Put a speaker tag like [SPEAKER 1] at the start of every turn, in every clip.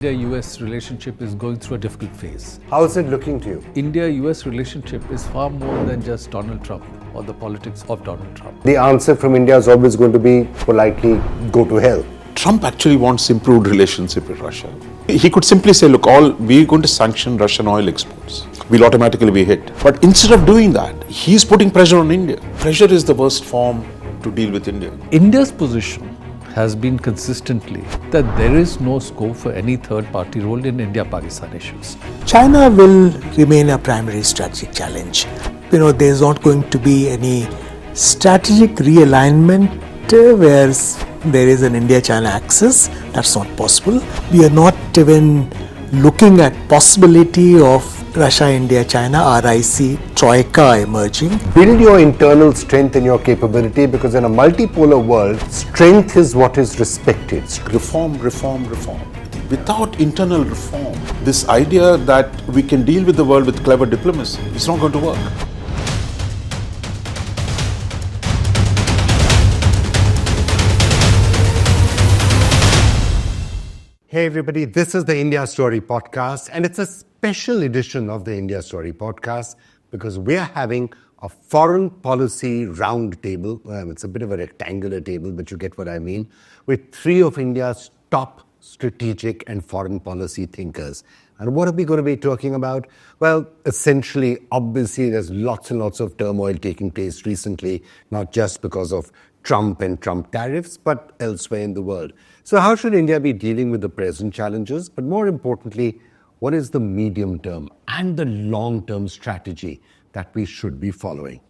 [SPEAKER 1] India-US relationship is going through a difficult phase.
[SPEAKER 2] How is it looking to you?
[SPEAKER 1] India-US relationship is far more than just Donald Trump or the politics of Donald Trump.
[SPEAKER 2] The answer from India is always going to be politely go to hell.
[SPEAKER 3] Trump actually wants improved relationship with Russia. He could simply say, look, we're going to sanction Russian oil exports. We'll automatically be hit. But instead of doing that, he's putting pressure on India. Pressure is the worst form to deal with India.
[SPEAKER 1] India's position has been consistently that there is no scope for any third-party role in India-Pakistan issues.
[SPEAKER 4] China will remain a primary strategic challenge. There's not going to be any strategic realignment where there is an India-China axis. That's not possible. We are not even looking at possibility of Russia, India, China, RIC, Troika emerging.
[SPEAKER 2] Build your internal strength and your capability, because in a multipolar world, strength is what is respected.
[SPEAKER 3] Reform. Without internal reform, this idea that we can deal with the world with clever diplomacy is not going to work.
[SPEAKER 2] Hey everybody, this is the India Story Podcast, and it's a special edition of the India Story Podcast because we're having a foreign policy roundtable. It's a bit of a rectangular table, but you get what I mean, with three of India's top strategic and foreign policy thinkers. And what are we going to be talking about? Well, essentially, obviously, there's lots and lots of turmoil taking place recently, not just because of Trump and Trump tariffs, but elsewhere in the world. So how should India be dealing with the present challenges? But more importantly, what is the medium term and the long term strategy that we should be following?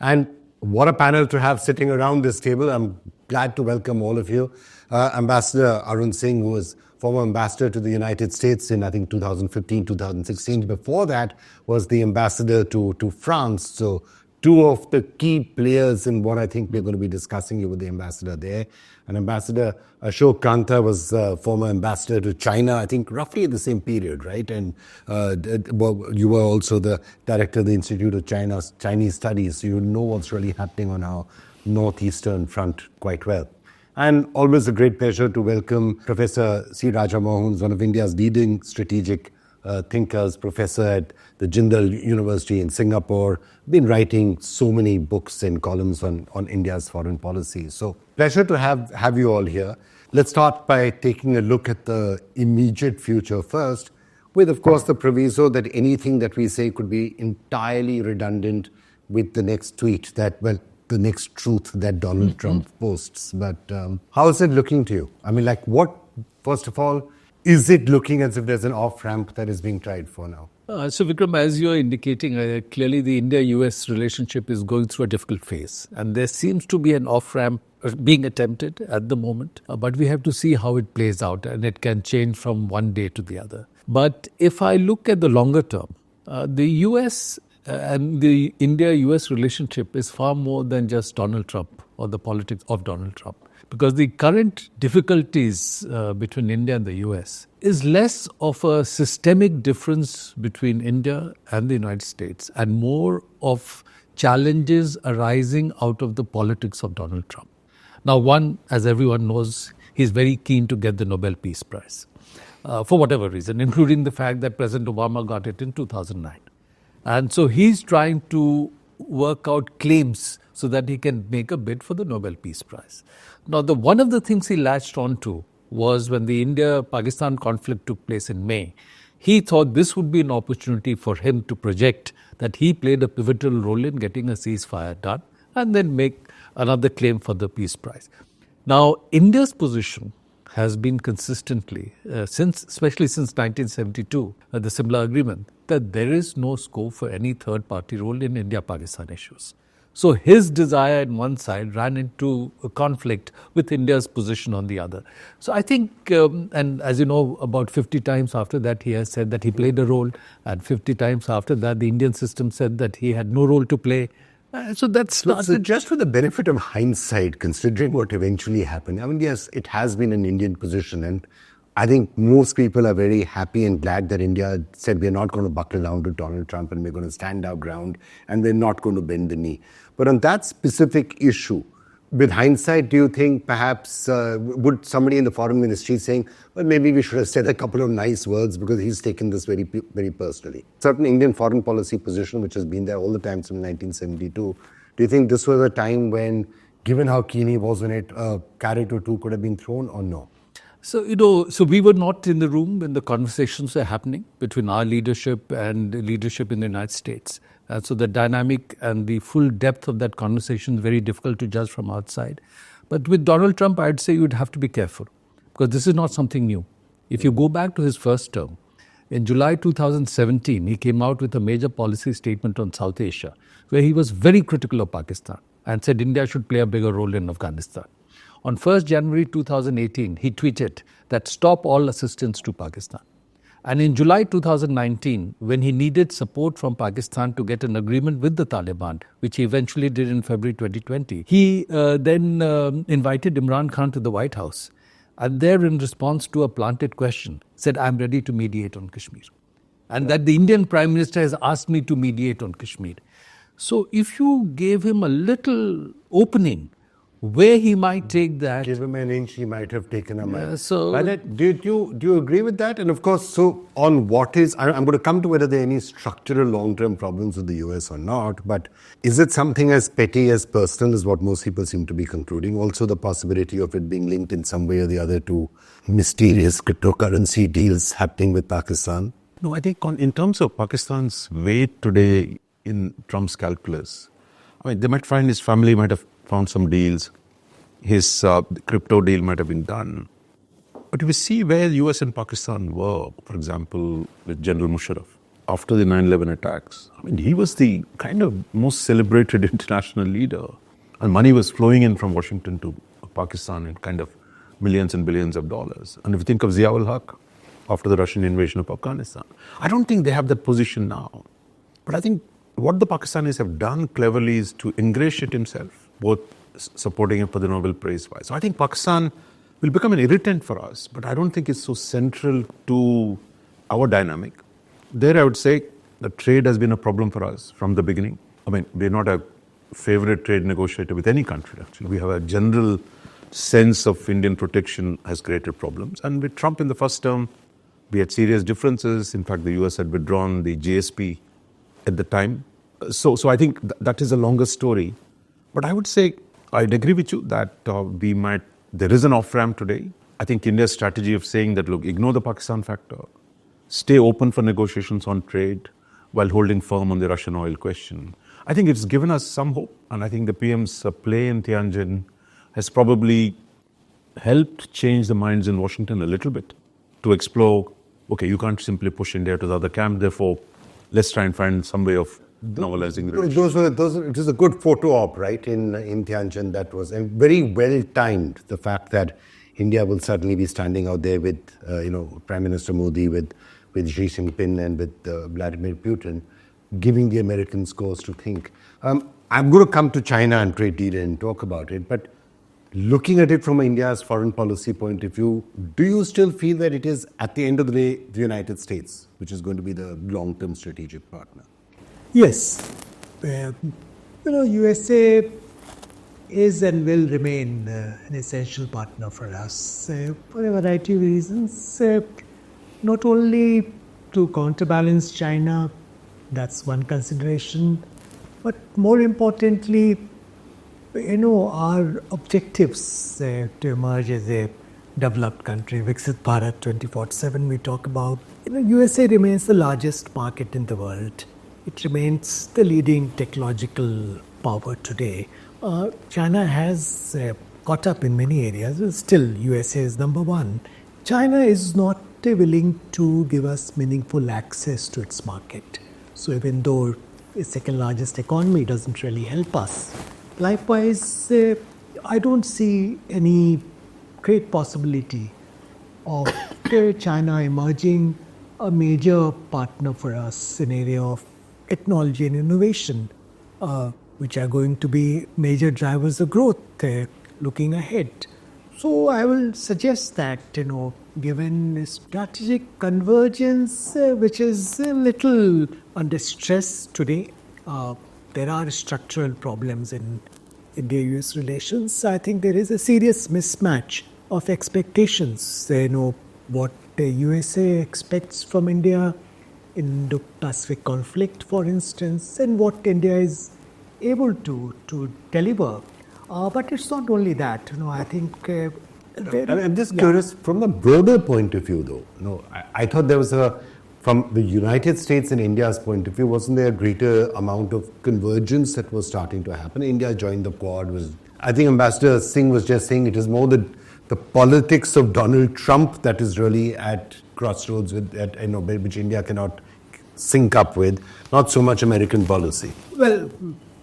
[SPEAKER 2] And what a panel to have sitting around this table. I'm glad to welcome all of you. Ambassador Arun Singh, who was former ambassador to the United States in, I think, 2015, 2016. Before that was the ambassador to France. So two of the key players in what I think we're going to be discussing with the ambassador there. And Ambassador Ashok Kantha was former ambassador to China, I think roughly at the same period, right? And you were also the director of the Institute of Chinese Studies, so you know what's really happening on our northeastern front quite well. And always a great pleasure to welcome Professor C. Raja Mohan, one of India's leading strategic thinkers, professor at the Jindal University in Singapore, been writing so many books and columns on India's foreign policy. So pleasure to have you all here. Let's start by taking a look at the immediate future first, with, of course, the proviso that anything that we say could be entirely redundant with the next tweet the next truth that Donald Trump posts. But how is it looking to you? I mean, first of all, is it looking as if there's an off-ramp that is being tried for now?
[SPEAKER 1] So Vikram, as you're indicating, clearly the India-US relationship is going through a difficult phase. And there seems to be an off-ramp being attempted at the moment. But we have to see how it plays out, and it can change from one day to the other. But if I look at the longer term, the US and the India-US relationship is far more than just Donald Trump or the politics of Donald Trump. Because the current difficulties between India and the US is less of a systemic difference between India and the United States and more of challenges arising out of the politics of Donald Trump. Now, one, as everyone knows, he's very keen to get the Nobel Peace Prize for whatever reason, including the fact that President Obama got it in 2009. And so he's trying to work out claims so that he can make a bid for the Nobel Peace Prize. Now, one of the things he latched onto was when the India-Pakistan conflict took place in May. He thought this would be an opportunity for him to project that he played a pivotal role in getting a ceasefire done and then make another claim for the Peace Prize. Now, India's position has been consistently, especially since 1972, the Simla Agreement, that there is no scope for any third-party role in India-Pakistan issues. So his desire on one side ran into a conflict with India's position on the other. So I think, and as you know, about 50 times after that, he has said that he played a role, and 50 times after that, the Indian system said that he had no role to play. So that's not...
[SPEAKER 2] So just for the benefit of hindsight, considering what eventually happened, I mean, yes, it has been an Indian position, and I think most people are very happy and glad that India said we're not going to buckle down to Donald Trump and we're going to stand our ground and we're not going to bend the knee. But on that specific issue, with hindsight, do you think perhaps would somebody in the foreign ministry saying, well, maybe we should have said a couple of nice words because he's taken this very, very personally? Certain Indian foreign policy position, which has been there all the time since 1972, do you think this was a time when, given how keen he was on it, a carrot or two could have been thrown or no?
[SPEAKER 1] So, so we were not in the room when the conversations were happening between our leadership and the leadership in the United States. So the dynamic and the full depth of that conversation is very difficult to judge from outside. But with Donald Trump, I'd say you'd have to be careful because this is not something new. If you go back to his first term, in July 2017, he came out with a major policy statement on South Asia where he was very critical of Pakistan and said India should play a bigger role in Afghanistan. On 1st January 2018, he tweeted that stop all assistance to Pakistan. And in July 2019, when he needed support from Pakistan to get an agreement with the Taliban, which he eventually did in February 2020, he then invited Imran Khan to the White House. And there, in response to a planted question, said, I'm ready to mediate on Kashmir. And that the Indian Prime Minister has asked me to mediate on Kashmir. So if you gave him a little opening, where he might take that.
[SPEAKER 2] Give him an inch, he might have taken a mile.
[SPEAKER 1] So,
[SPEAKER 2] but do you agree with that? And of course, so on what is, I'm going to come to whether there are any structural long-term problems with the US or not, but is it something as petty, as personal as what most people seem to be concluding? Also the possibility of it being linked in some way or the other to mysterious cryptocurrency deals happening with Pakistan?
[SPEAKER 3] No, I think in terms of Pakistan's weight today in Trump's calculus, I mean, they might find his family might have found some deals. His crypto deal might have been done. But if you see where US and Pakistan were, for example, with General Musharraf, after the 9/11 attacks, I mean, he was the kind of most celebrated international leader. And money was flowing in from Washington to Pakistan in kind of millions and billions of dollars. And if you think of Ziaul Haq, after the Russian invasion of Afghanistan, I don't think they have that position now. But I think what the Pakistanis have done cleverly is to ingratiate himself, both supporting him for the Nobel Prize. So I think Pakistan will become an irritant for us, but I don't think it's so central to our dynamic. There I would say the trade has been a problem for us from the beginning. I mean, we're not a favorite trade negotiator with any country, actually. We have a general sense of Indian protection has created problems. And with Trump in the first term, we had serious differences. In fact, the US had withdrawn the GSP at the time. So I think that is a longer story. But I would say, I'd agree with you that there is an off-ramp today. I think India's strategy of saying that, look, ignore the Pakistan factor, stay open for negotiations on trade while holding firm on the Russian oil question. I think it's given us some hope. And I think the PM's play in Tianjin has probably helped change the minds in Washington a little bit to explore, okay, you can't simply push India to the other camp, therefore, let's try and find some way of normalizing the relationship.
[SPEAKER 2] It was a good photo op, right, in Tianjin that was, and very well timed, the fact that India will suddenly be standing out there with, Prime Minister Modi, with Xi Jinping and with Vladimir Putin, giving the Americans cause to think. I'm going to come to China and trade deal and talk about it, but looking at it from India's foreign policy point of view, do you still feel that it is, at the end of the day, the United States, which is going to be the long-term strategic partner?
[SPEAKER 4] Yes. USA is and will remain an essential partner for us for a variety of reasons. Not only to counterbalance China, that's one consideration, but more importantly, our objectives to emerge as a developed country, Viksit Bharat 2047 we talk about. USA remains the largest market in the world. It remains the leading technological power today. China has caught up in many areas. Still, USA is number one. China is not willing to give us meaningful access to its market. So even though its second largest economy doesn't really help us, likewise, I don't see any great possibility of China emerging a major partner for us in area of technology and innovation, which are going to be major drivers of growth looking ahead. So I will suggest that, given strategic convergence, which is a little under stress today, there are structural problems in India-US relations, I think there is a serious mismatch of expectations. What the USA expects from India in Indo-Pacific conflict, for instance, and what India is able to deliver. But it's not only that. I think.
[SPEAKER 2] I'm just curious, from a broader point of view, though. I thought there was from the United States and India's point of view, wasn't there a greater amount of convergence that was starting to happen? India joined the Quad. I think Ambassador Singh was just saying it is more the politics of Donald Trump that is really at crossroads which India cannot sync up with, not so much American policy.
[SPEAKER 4] Well,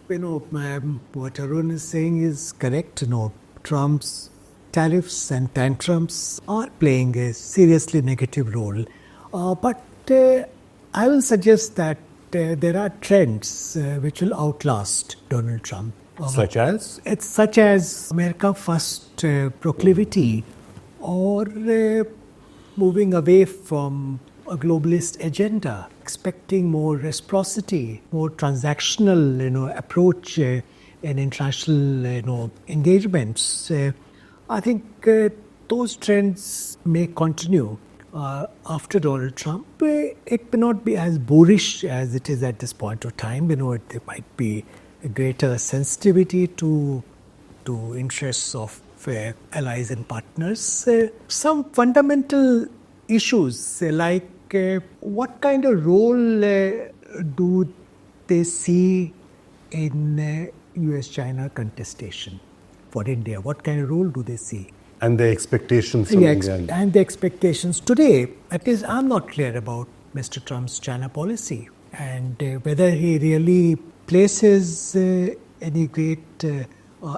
[SPEAKER 4] what Arun is saying is correct. Trump's tariffs and tantrums are playing a seriously negative role. But I will suggest that there are trends which will outlast Donald Trump.
[SPEAKER 2] Such as?
[SPEAKER 4] It's such as America First proclivity, or moving away from a globalist agenda, expecting more reciprocity, more transactional approach in international engagements. I think those trends may continue after Donald Trump. It may not be as boorish as it is at this point of time. There might be a greater sensitivity to interests of allies and partners. Some fundamental issues like what kind of role do they see in US-China contestation for India? What kind of role do they see?
[SPEAKER 2] And the expectations from India.
[SPEAKER 4] And the expectations today. At least I'm not clear about Mr. Trump's China policy and whether he really places any great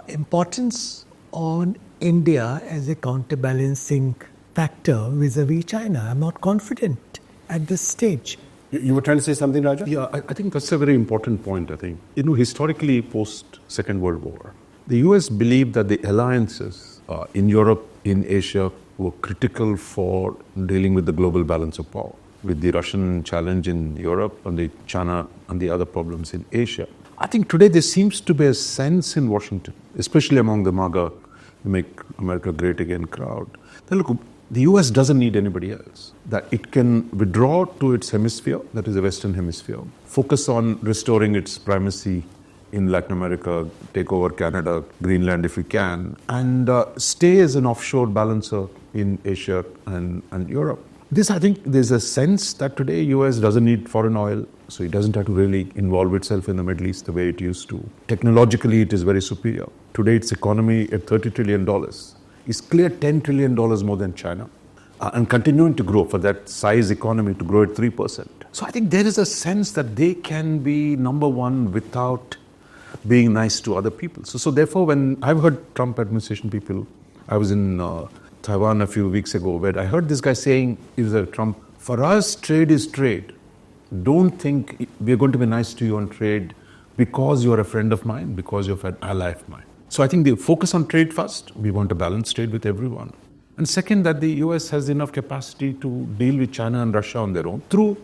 [SPEAKER 4] importance on India as a counterbalancing factor vis-a-vis China. I'm not confident at this stage.
[SPEAKER 2] You were trying to say something, Raja?
[SPEAKER 3] Yeah, I think that's a very important point, I think. Historically, post-Second World War, the US believed that the alliances in Europe, in Asia, were critical for dealing with the global balance of power, with the Russian challenge in Europe and the China and the other problems in Asia. I think today there seems to be a sense in Washington, especially among the MAGA, Make America Great Again crowd, that look, the US doesn't need anybody else, that it can withdraw to its hemisphere, that is the Western Hemisphere, focus on restoring its primacy in Latin America, take over Canada, Greenland if we can, and stay as an offshore balancer in Asia and Europe. I think there's a sense that today US doesn't need foreign oil, so it doesn't have to really involve itself in the Middle East the way it used to. Technologically, it is very superior. Today, its economy at $30 trillion is clear $10 trillion more than China, and continuing to grow for that size economy to grow at 3%. So I think there is a sense that they can be number one without being nice to other people. So therefore, when I've heard Trump administration people, I was in Taiwan a few weeks ago, where I heard this guy saying, Trump, for us, trade is trade. Don't think we're going to be nice to you on trade because you're a friend of mine, because you're an ally of mine. So I think they focus on trade first. We want a balanced trade with everyone. And second, that the US has enough capacity to deal with China and Russia on their own through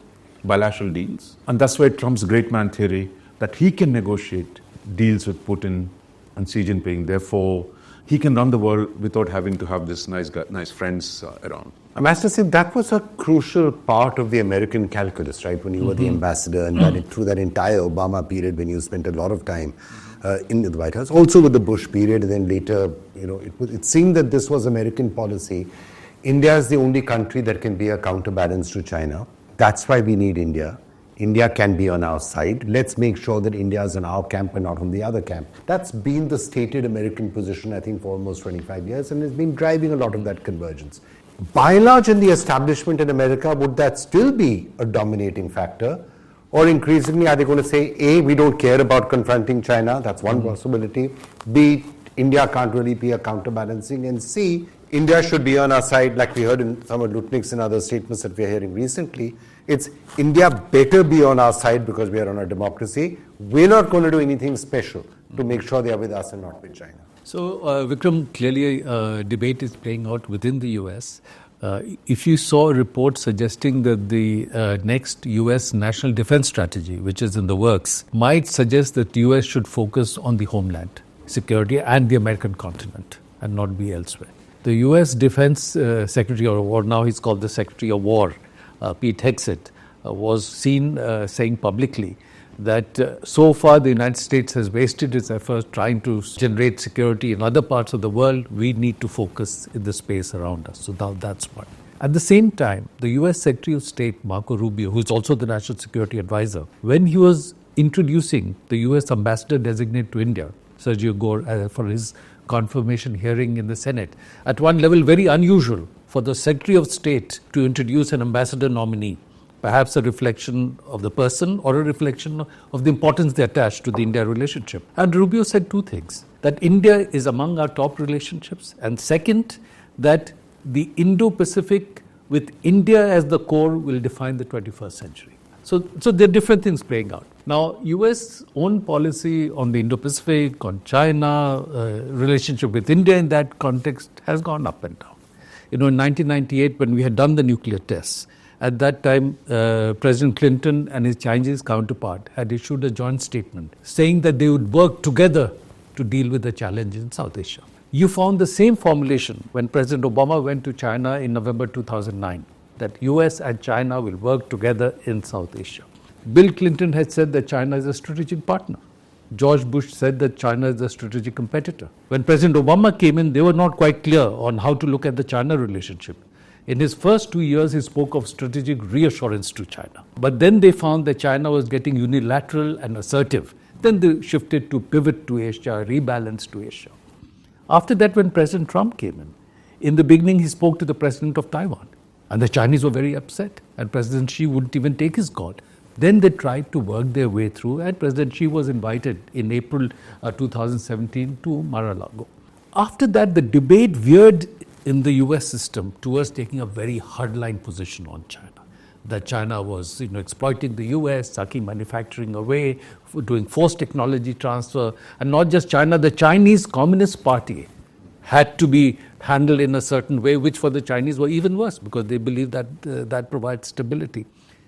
[SPEAKER 3] bilateral deals. And that's why Trump's great man theory, that he can negotiate deals with Putin and Xi Jinping. Therefore, he can run the world without having to have this nice friends around.
[SPEAKER 2] Ambassador Singh, that was a crucial part of the American calculus, right? When you were the ambassador and through that entire Obama period when you spent a lot of time in the White House, also with the Bush period, and then later, it seemed that this was American policy. India is the only country that can be a counterbalance to China. That's why we need India. India can be on our side. Let's make sure that India is in our camp and not on the other camp. That's been the stated American position, I think, for almost 25 years, and has been driving a lot of that convergence. By and large, in the establishment in America, would that still be a dominating factor? Or increasingly, are they going to say, A, we don't care about confronting China, that's one possibility. B, India can't really be a counterbalancing. And C, India should be on our side, like we heard in some of Lutnick's and other statements that we're hearing recently. It's India better be on our side because we are on a democracy. We're not going to do anything special to make sure they are with us and not with China.
[SPEAKER 1] So, Vikram, clearly debate is playing out within the US. If you saw a report suggesting that the next US national defense strategy, which is in the works, might suggest that the US should focus on the homeland security and the American continent and not be elsewhere. The U.S. Defense Secretary of War, now he's called the Secretary of War, Pete Hegseth, was seen saying publicly that so far the United States has wasted its efforts trying to generate security in other parts of the world. We need to focus in the space around us. So now that's one. At the same time, the U.S. Secretary of State, Marco Rubio, who is also the National Security Advisor, when he was introducing the U.S. Ambassador designate to India, Sergio Gore, for his confirmation hearing in the Senate, at one level very unusual for the Secretary of State to introduce an ambassador nominee, perhaps a reflection of the person or a reflection of the importance they attach to the India relationship. And Rubio said two things, that India is among our top relationships, and second, that the Indo-Pacific with India as the core will define the 21st century. So there are different things playing out. Now, U.S. own policy on the Indo-Pacific, on China, relationship with India in that context has gone up and down. In 1998, when we had done the nuclear tests, at that time, President Clinton and his Chinese counterpart had issued a joint statement saying that they would work together to deal with the challenge in South Asia. You found the same formulation when President Obama went to China in November 2009, that US and China will work together in South Asia. Bill Clinton had said that China is a strategic partner. George Bush said that China is a strategic competitor. When President Obama came in, they were not quite clear on how to look at the China relationship. In his first 2 years, he spoke of strategic reassurance to China. But then they found that China was getting unilateral and assertive. Then they shifted to pivot to Asia, rebalance to Asia. After that, when President Trump came in the beginning, he spoke to the president of Taiwan. And the Chinese were very upset. And President Xi wouldn't even take his call. Then they tried to work their way through, and President Xi was invited in April 2017 to Mar-a-Lago. After that, the debate veered in the US system towards taking a very hardline position on China. That China was exploiting the US, sucking manufacturing away, doing forced technology transfer. And not just China, the Chinese Communist Party had to be handled in a certain way, which for the Chinese were even worse because they believed that that provides stability.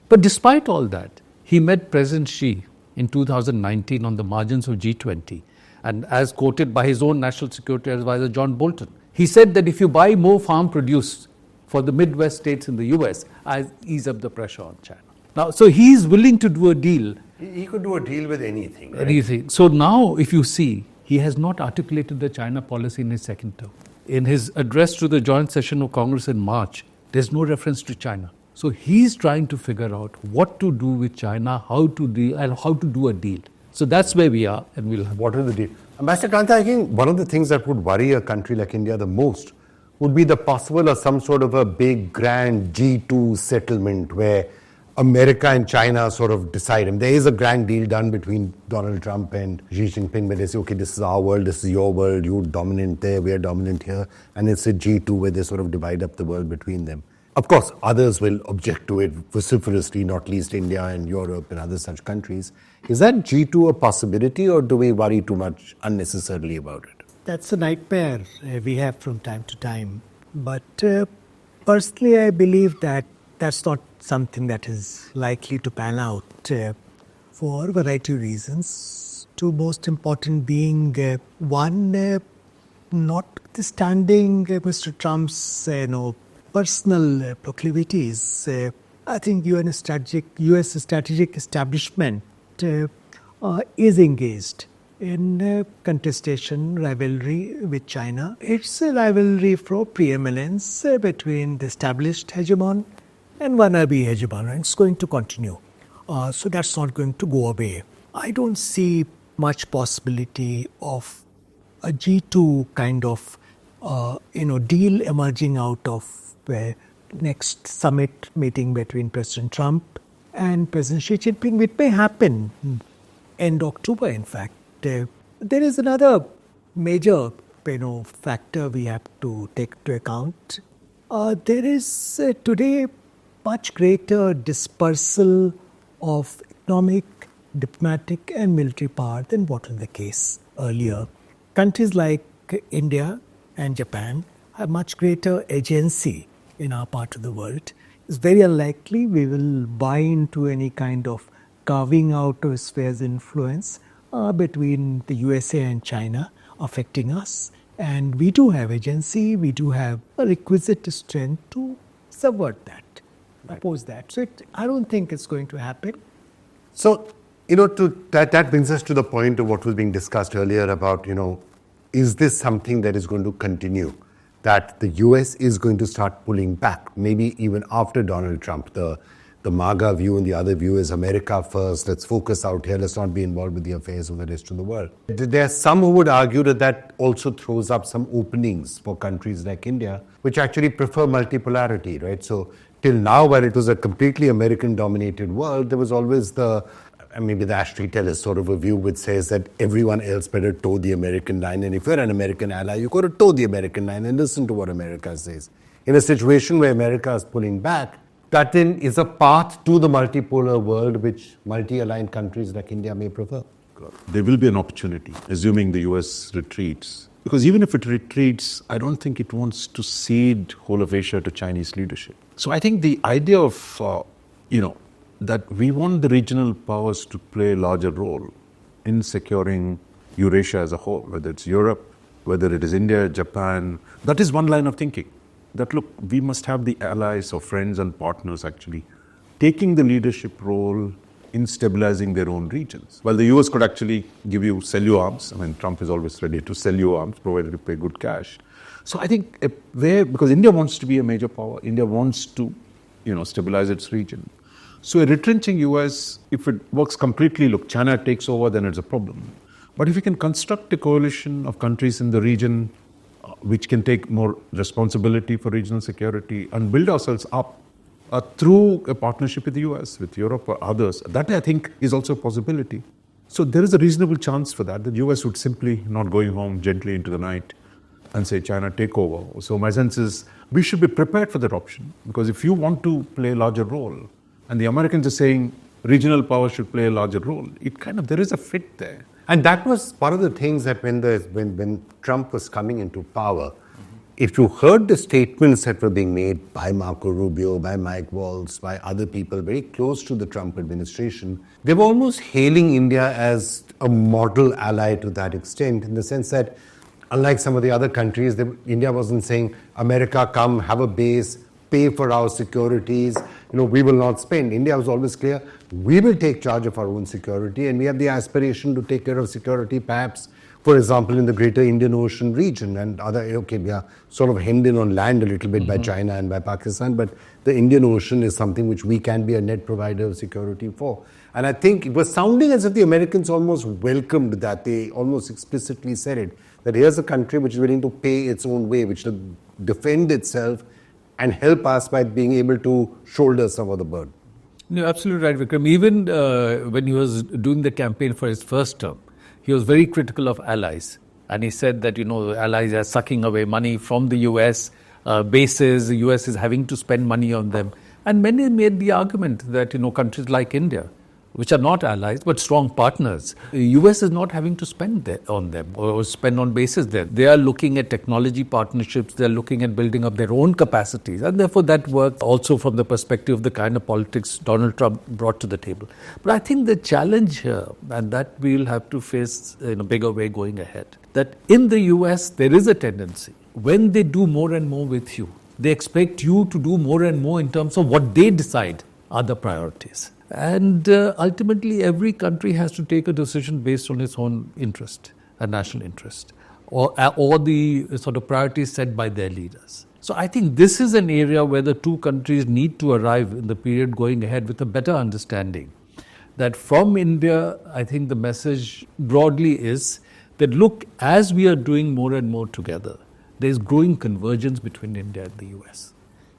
[SPEAKER 1] But despite all that, he met President Xi in 2019 on the margins of G20. And as quoted by his own National Security Advisor, John Bolton, he said that if you buy more farm produce for the Midwest states in the US, I'll ease up the pressure on China. Now, so he's willing to do a deal.
[SPEAKER 2] He could do a deal with anything. Right?
[SPEAKER 1] Anything. So now, if you see, he has not articulated the China policy in his second term. In his address to the joint session of Congress in March, there's no reference to China. So he's trying to figure out what to do with China, how to deal, and how to do a deal. So that's where we are, and we'll have.
[SPEAKER 2] What is the deal? Ambassador Kantha, I think one of the things that would worry a country like India the most would be the possible or some sort of a big, grand G2 settlement where America and China sort of decide. And there is a grand deal done between Donald Trump and Xi Jinping where they say, okay, this is our world, this is your world, you're dominant there, we're dominant here. And it's a G2 where they sort of divide up the world between them. Of course, others will object to it vociferously, not least India and Europe and other such countries. Is that G2 a possibility, or do we worry too much unnecessarily about it?
[SPEAKER 4] That's a nightmare we have from time to time. But personally, I believe that that's not something that is likely to pan out for a variety of reasons. Two most important being, one, notwithstanding Mr. Trump's personal proclivities, I think U.S. strategic establishment is engaged in contestation, rivalry with China. It's a rivalry for preeminence between the established hegemon and wannabe hegemon, and it's going to continue. So that's not going to go away. I don't see much possibility of a G2 kind of deal emerging out of next summit meeting between President Trump and President Xi Jinping, which may happen end October, in fact. There is another major factor we have to take into account. There is today much greater dispersal of economic, diplomatic and military power than what was the case earlier. Countries like India and Japan have much greater agency in our part of the world. It's very unlikely we will buy into any kind of carving out of spheres of influence between the USA and China affecting us. And we do have agency, we do have a requisite strength to subvert that, oppose that. So I don't think it's going to happen.
[SPEAKER 2] So, that brings us to the point of what was being discussed earlier about, is this something that is going to continue? That the US is going to start pulling back, maybe even after Donald Trump. The MAGA view and the other view is America first, let's focus out here, let's not be involved with the affairs of the rest of the world. There are some who would argue that also throws up some openings for countries like India, which actually prefer multipolarity, right? So till now, while it was a completely American-dominated world, there was always maybe the Ashtree Tellis sort of a view which says that everyone else better toe the American line, and if you're an American ally, you've got to toe the American line and listen to what America says. In a situation where America is pulling back, that then is a path to the multipolar world which multi-aligned countries like India may prefer.
[SPEAKER 3] There will be an opportunity, assuming the US retreats. Because even if it retreats, I don't think it wants to cede whole of Asia to Chinese leadership. So I think the idea of, that we want the regional powers to play a larger role in securing Eurasia as a whole, whether it's Europe, whether it is India, Japan, that is one line of thinking. That look, we must have the allies or friends and partners actually taking the leadership role in stabilizing their own regions. While the US could actually sell you arms, Trump is always ready to sell you arms, provided you pay good cash. So I think because India wants to be a major power, India wants to, stabilize its region. So a retrenching US, if it works completely, look, China takes over, then it's a problem. But if we can construct a coalition of countries in the region which can take more responsibility for regional security and build ourselves up through a partnership with the US, with Europe or others, that I think is also a possibility. So there is a reasonable chance for that. The US would simply not going home gently into the night and say, China, take over. So my sense is we should be prepared for that option, because if you want to play a larger role, and the Americans are saying regional power should play a larger role, there is a fit there.
[SPEAKER 2] And that was one of the things that when Trump was coming into power, if you heard the statements that were being made by Marco Rubio, by Mike Waltz, by other people very close to the Trump administration, they were almost hailing India as a model ally to that extent, in the sense that, unlike some of the other countries, India wasn't saying, America, come, have a base, pay for our securities, we will not spend. India was always clear, we will take charge of our own security, and we have the aspiration to take care of security, perhaps, for example, in the greater Indian Ocean region and we are sort of hemmed in on land a little bit by China and by Pakistan, but the Indian Ocean is something which we can be a net provider of security for. And I think it was sounding as if the Americans almost welcomed that. They almost explicitly said it, that here's a country which is willing to pay its own way, which will defend itself and help us by being able to shoulder some of the burden.
[SPEAKER 1] No, absolutely right, Vikram. Even when he was doing the campaign for his first term, he was very critical of allies. And he said that, allies are sucking away money from the US bases. The US is having to spend money on them. And many made the argument that, countries like India, which are not allies but strong partners, the US is not having to spend on them or spend on bases there. They are looking at technology partnerships, they are looking at building up their own capacities, and therefore that worked also from the perspective of the kind of politics Donald Trump brought to the table. But I think the challenge here, and that we'll have to face in a bigger way going ahead, that in the US there is a tendency, when they do more and more with you, they expect you to do more and more in terms of what they decide are the priorities. And ultimately, every country has to take a decision based on its own interest and national interest, or the sort of priorities set by their leaders. So I think this is an area where the two countries need to arrive in the period going ahead with a better understanding. That from India, I think the message broadly is that, look, as we are doing more and more together, there is growing convergence between India and the US.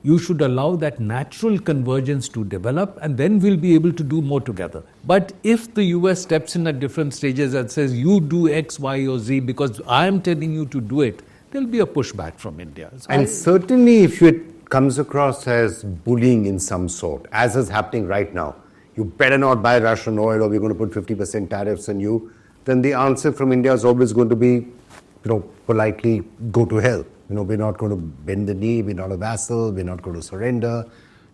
[SPEAKER 1] You should allow that natural convergence to develop, and then we'll be able to do more together. But if the US steps in at different stages and says, you do X, Y, or Z because I'm telling you to do it, there'll be a pushback from India. So
[SPEAKER 2] certainly if it comes across as bullying in some sort, as is happening right now, you better not buy Russian oil or we're going to put 50% tariffs on you, then the answer from India is always going to be, politely go to hell. We're not going to bend the knee, we're not a vassal, we're not going to surrender.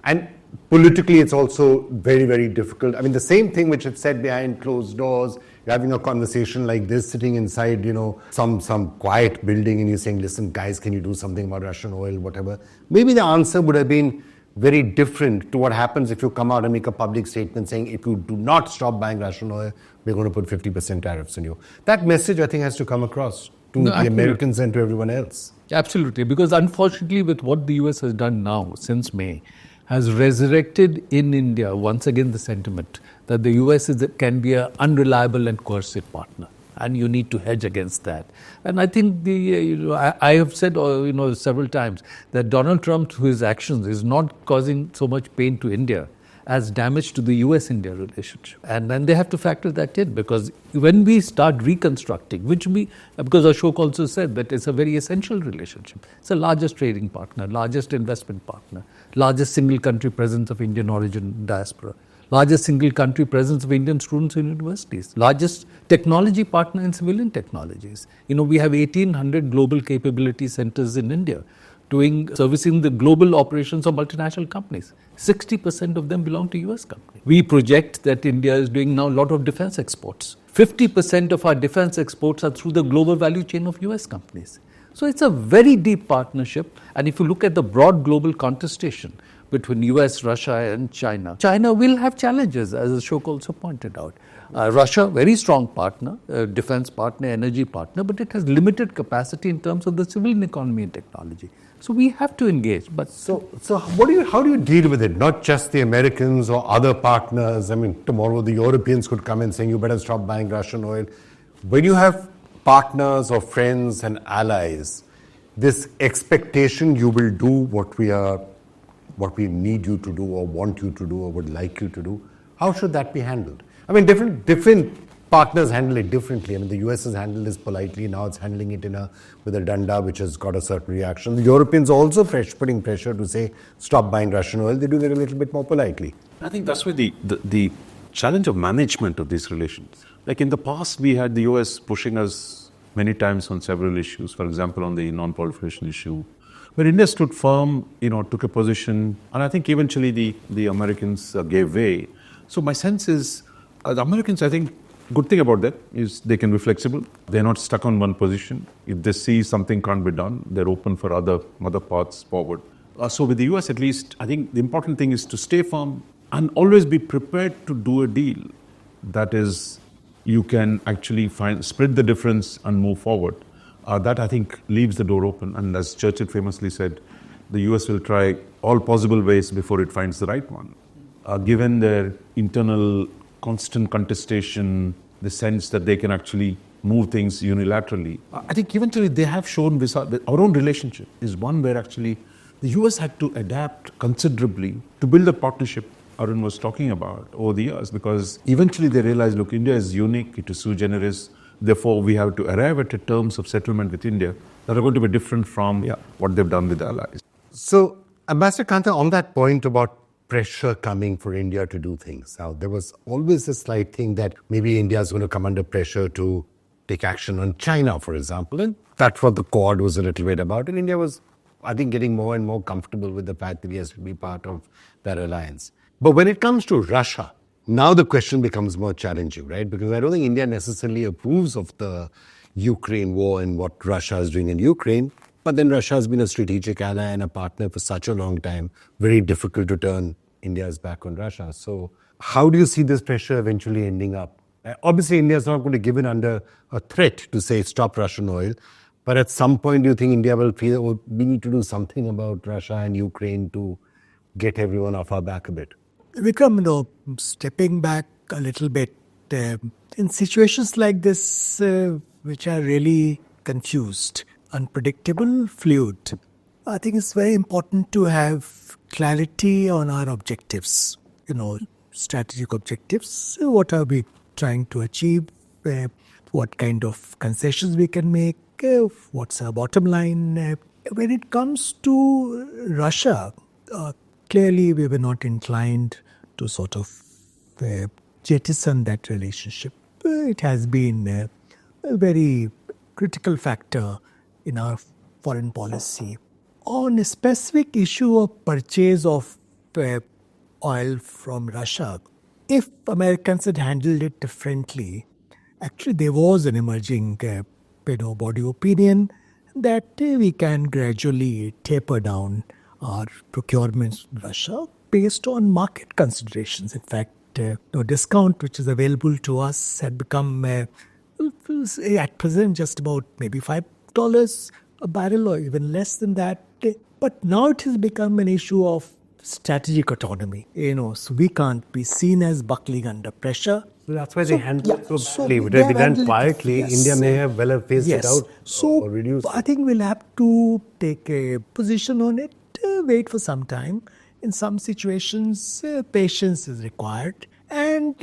[SPEAKER 2] And politically, it's also very, very difficult. I mean, the same thing which is said behind closed doors, you're having a conversation like this, sitting inside, some quiet building, and you're saying, listen, guys, can you do something about Russian oil, whatever. Maybe the answer would have been very different to what happens if you come out and make a public statement saying, if you do not stop buying Russian oil, we're going to put 50% tariffs on you. That message, I think, has to come across to the Americans and to everyone else.
[SPEAKER 1] Absolutely, because unfortunately with what the US has done now since May, has resurrected in India once again the sentiment that the US can be an unreliable and coercive partner, and you need to hedge against that. And I think I have said several times that Donald Trump, through his actions, is not causing so much pain to India as damage to the US-India relationship. And then they have to factor that in, because when we start reconstructing, because Ashok also said that it's a very essential relationship. It's the largest trading partner, largest investment partner, largest single country presence of Indian origin diaspora, largest single country presence of Indian students in universities, largest technology partner in civilian technologies. We have 1,800 global capability centers in India, servicing the global operations of multinational companies. 60% of them belong to US companies. We project that India is doing now a lot of defense exports. 50% of our defense exports are through the global value chain of US companies. So it's a very deep partnership. And if you look at the broad global contestation between US, Russia and China, China will have challenges, as Ashok also pointed out. Russia, very strong partner, defense partner, energy partner, but it has limited capacity in terms of the civilian economy and technology. So we have to engage. But
[SPEAKER 2] so how do you deal with it? Not just the Americans or other partners. I mean, tomorrow the Europeans could come and saying, you better stop buying Russian oil. When you have partners or friends and allies, this expectation you will do what we need you to do or want you to do or would like you to do, how should that be handled? I mean, different partners handle it differently. I mean, the US has handled this politely. Now it's handling it with a danda, which has got a certain reaction. The Europeans also putting pressure to say, stop buying Russian oil. They do it a little bit more politely.
[SPEAKER 5] I think that's where the challenge of management of these relations. Like in the past, we had the US pushing us many times on several issues. For example, on the non-proliferation issue, where India stood firm, took a position, and I think eventually the Americans gave way. So my sense is, the Americans, I think, good thing about that is they can be flexible. They're not stuck on one position. If they see something can't be done, they're open for other paths forward. So with the US at least, I think the important thing is to stay firm and always be prepared to do a deal that is, you can actually spread the difference and move forward. That I think leaves the door open. And as Churchill famously said, the US will try all possible ways before it finds the right one. Given their internal constant contestation, the sense that they can actually move things unilaterally. I think eventually they have shown this. Our own relationship is one where actually the US had to adapt considerably to build the partnership Arun was talking about over the years, because eventually they realized, look, India is unique, it is sui generis, therefore we have to arrive at terms of settlement with India that are going to be different from what they've done with the allies.
[SPEAKER 2] So, Ambassador Kantha, on that point about pressure coming for India to do things. Now, there was always a slight thing that maybe India is going to come under pressure to take action on China, for example. And that's what the Quad was a little bit about. And India was, I think, getting more and more comfortable with the fact that he has to be part of that alliance. But when it comes to Russia, now the question becomes more challenging, right? Because I don't think India necessarily approves of the Ukraine war and what Russia is doing in Ukraine. But then Russia has been a strategic ally and a partner for such a long time. Very difficult to turn India's back on Russia. So how do you see this pressure eventually ending up? Obviously, India is not going to give in under a threat to say stop Russian oil. But at some point, do you think India will feel, oh, we need to do something about Russia and Ukraine to get everyone off our back a bit?
[SPEAKER 4] Vikram, stepping back a little bit, in situations like this, which are really confused, unpredictable, fluid, I think it's very important to have clarity on our objectives, strategic objectives. What are we trying to achieve? What kind of concessions we can make? What's our bottom line? When it comes to Russia, clearly we were not inclined to sort of jettison that relationship. It has been a very critical factor in our foreign policy. On a specific issue of purchase of oil from Russia. If Americans had handled it differently, actually there was an emerging body opinion that we can gradually taper down our procurements from Russia based on market considerations. In fact, discount which is available to us had become at present just about maybe $5 a barrel or even less than that. But now it has become an issue of strategic autonomy. So we can't be seen as buckling under pressure.
[SPEAKER 2] That's why they handle it so badly. Would
[SPEAKER 4] they
[SPEAKER 2] it be done
[SPEAKER 4] handled it,
[SPEAKER 2] quietly?
[SPEAKER 4] yes.
[SPEAKER 2] India may have phased it out
[SPEAKER 4] So
[SPEAKER 2] or reduced
[SPEAKER 4] I
[SPEAKER 2] it.
[SPEAKER 4] think we'll have to take a position on it, wait for some time. In some situations, patience is required, and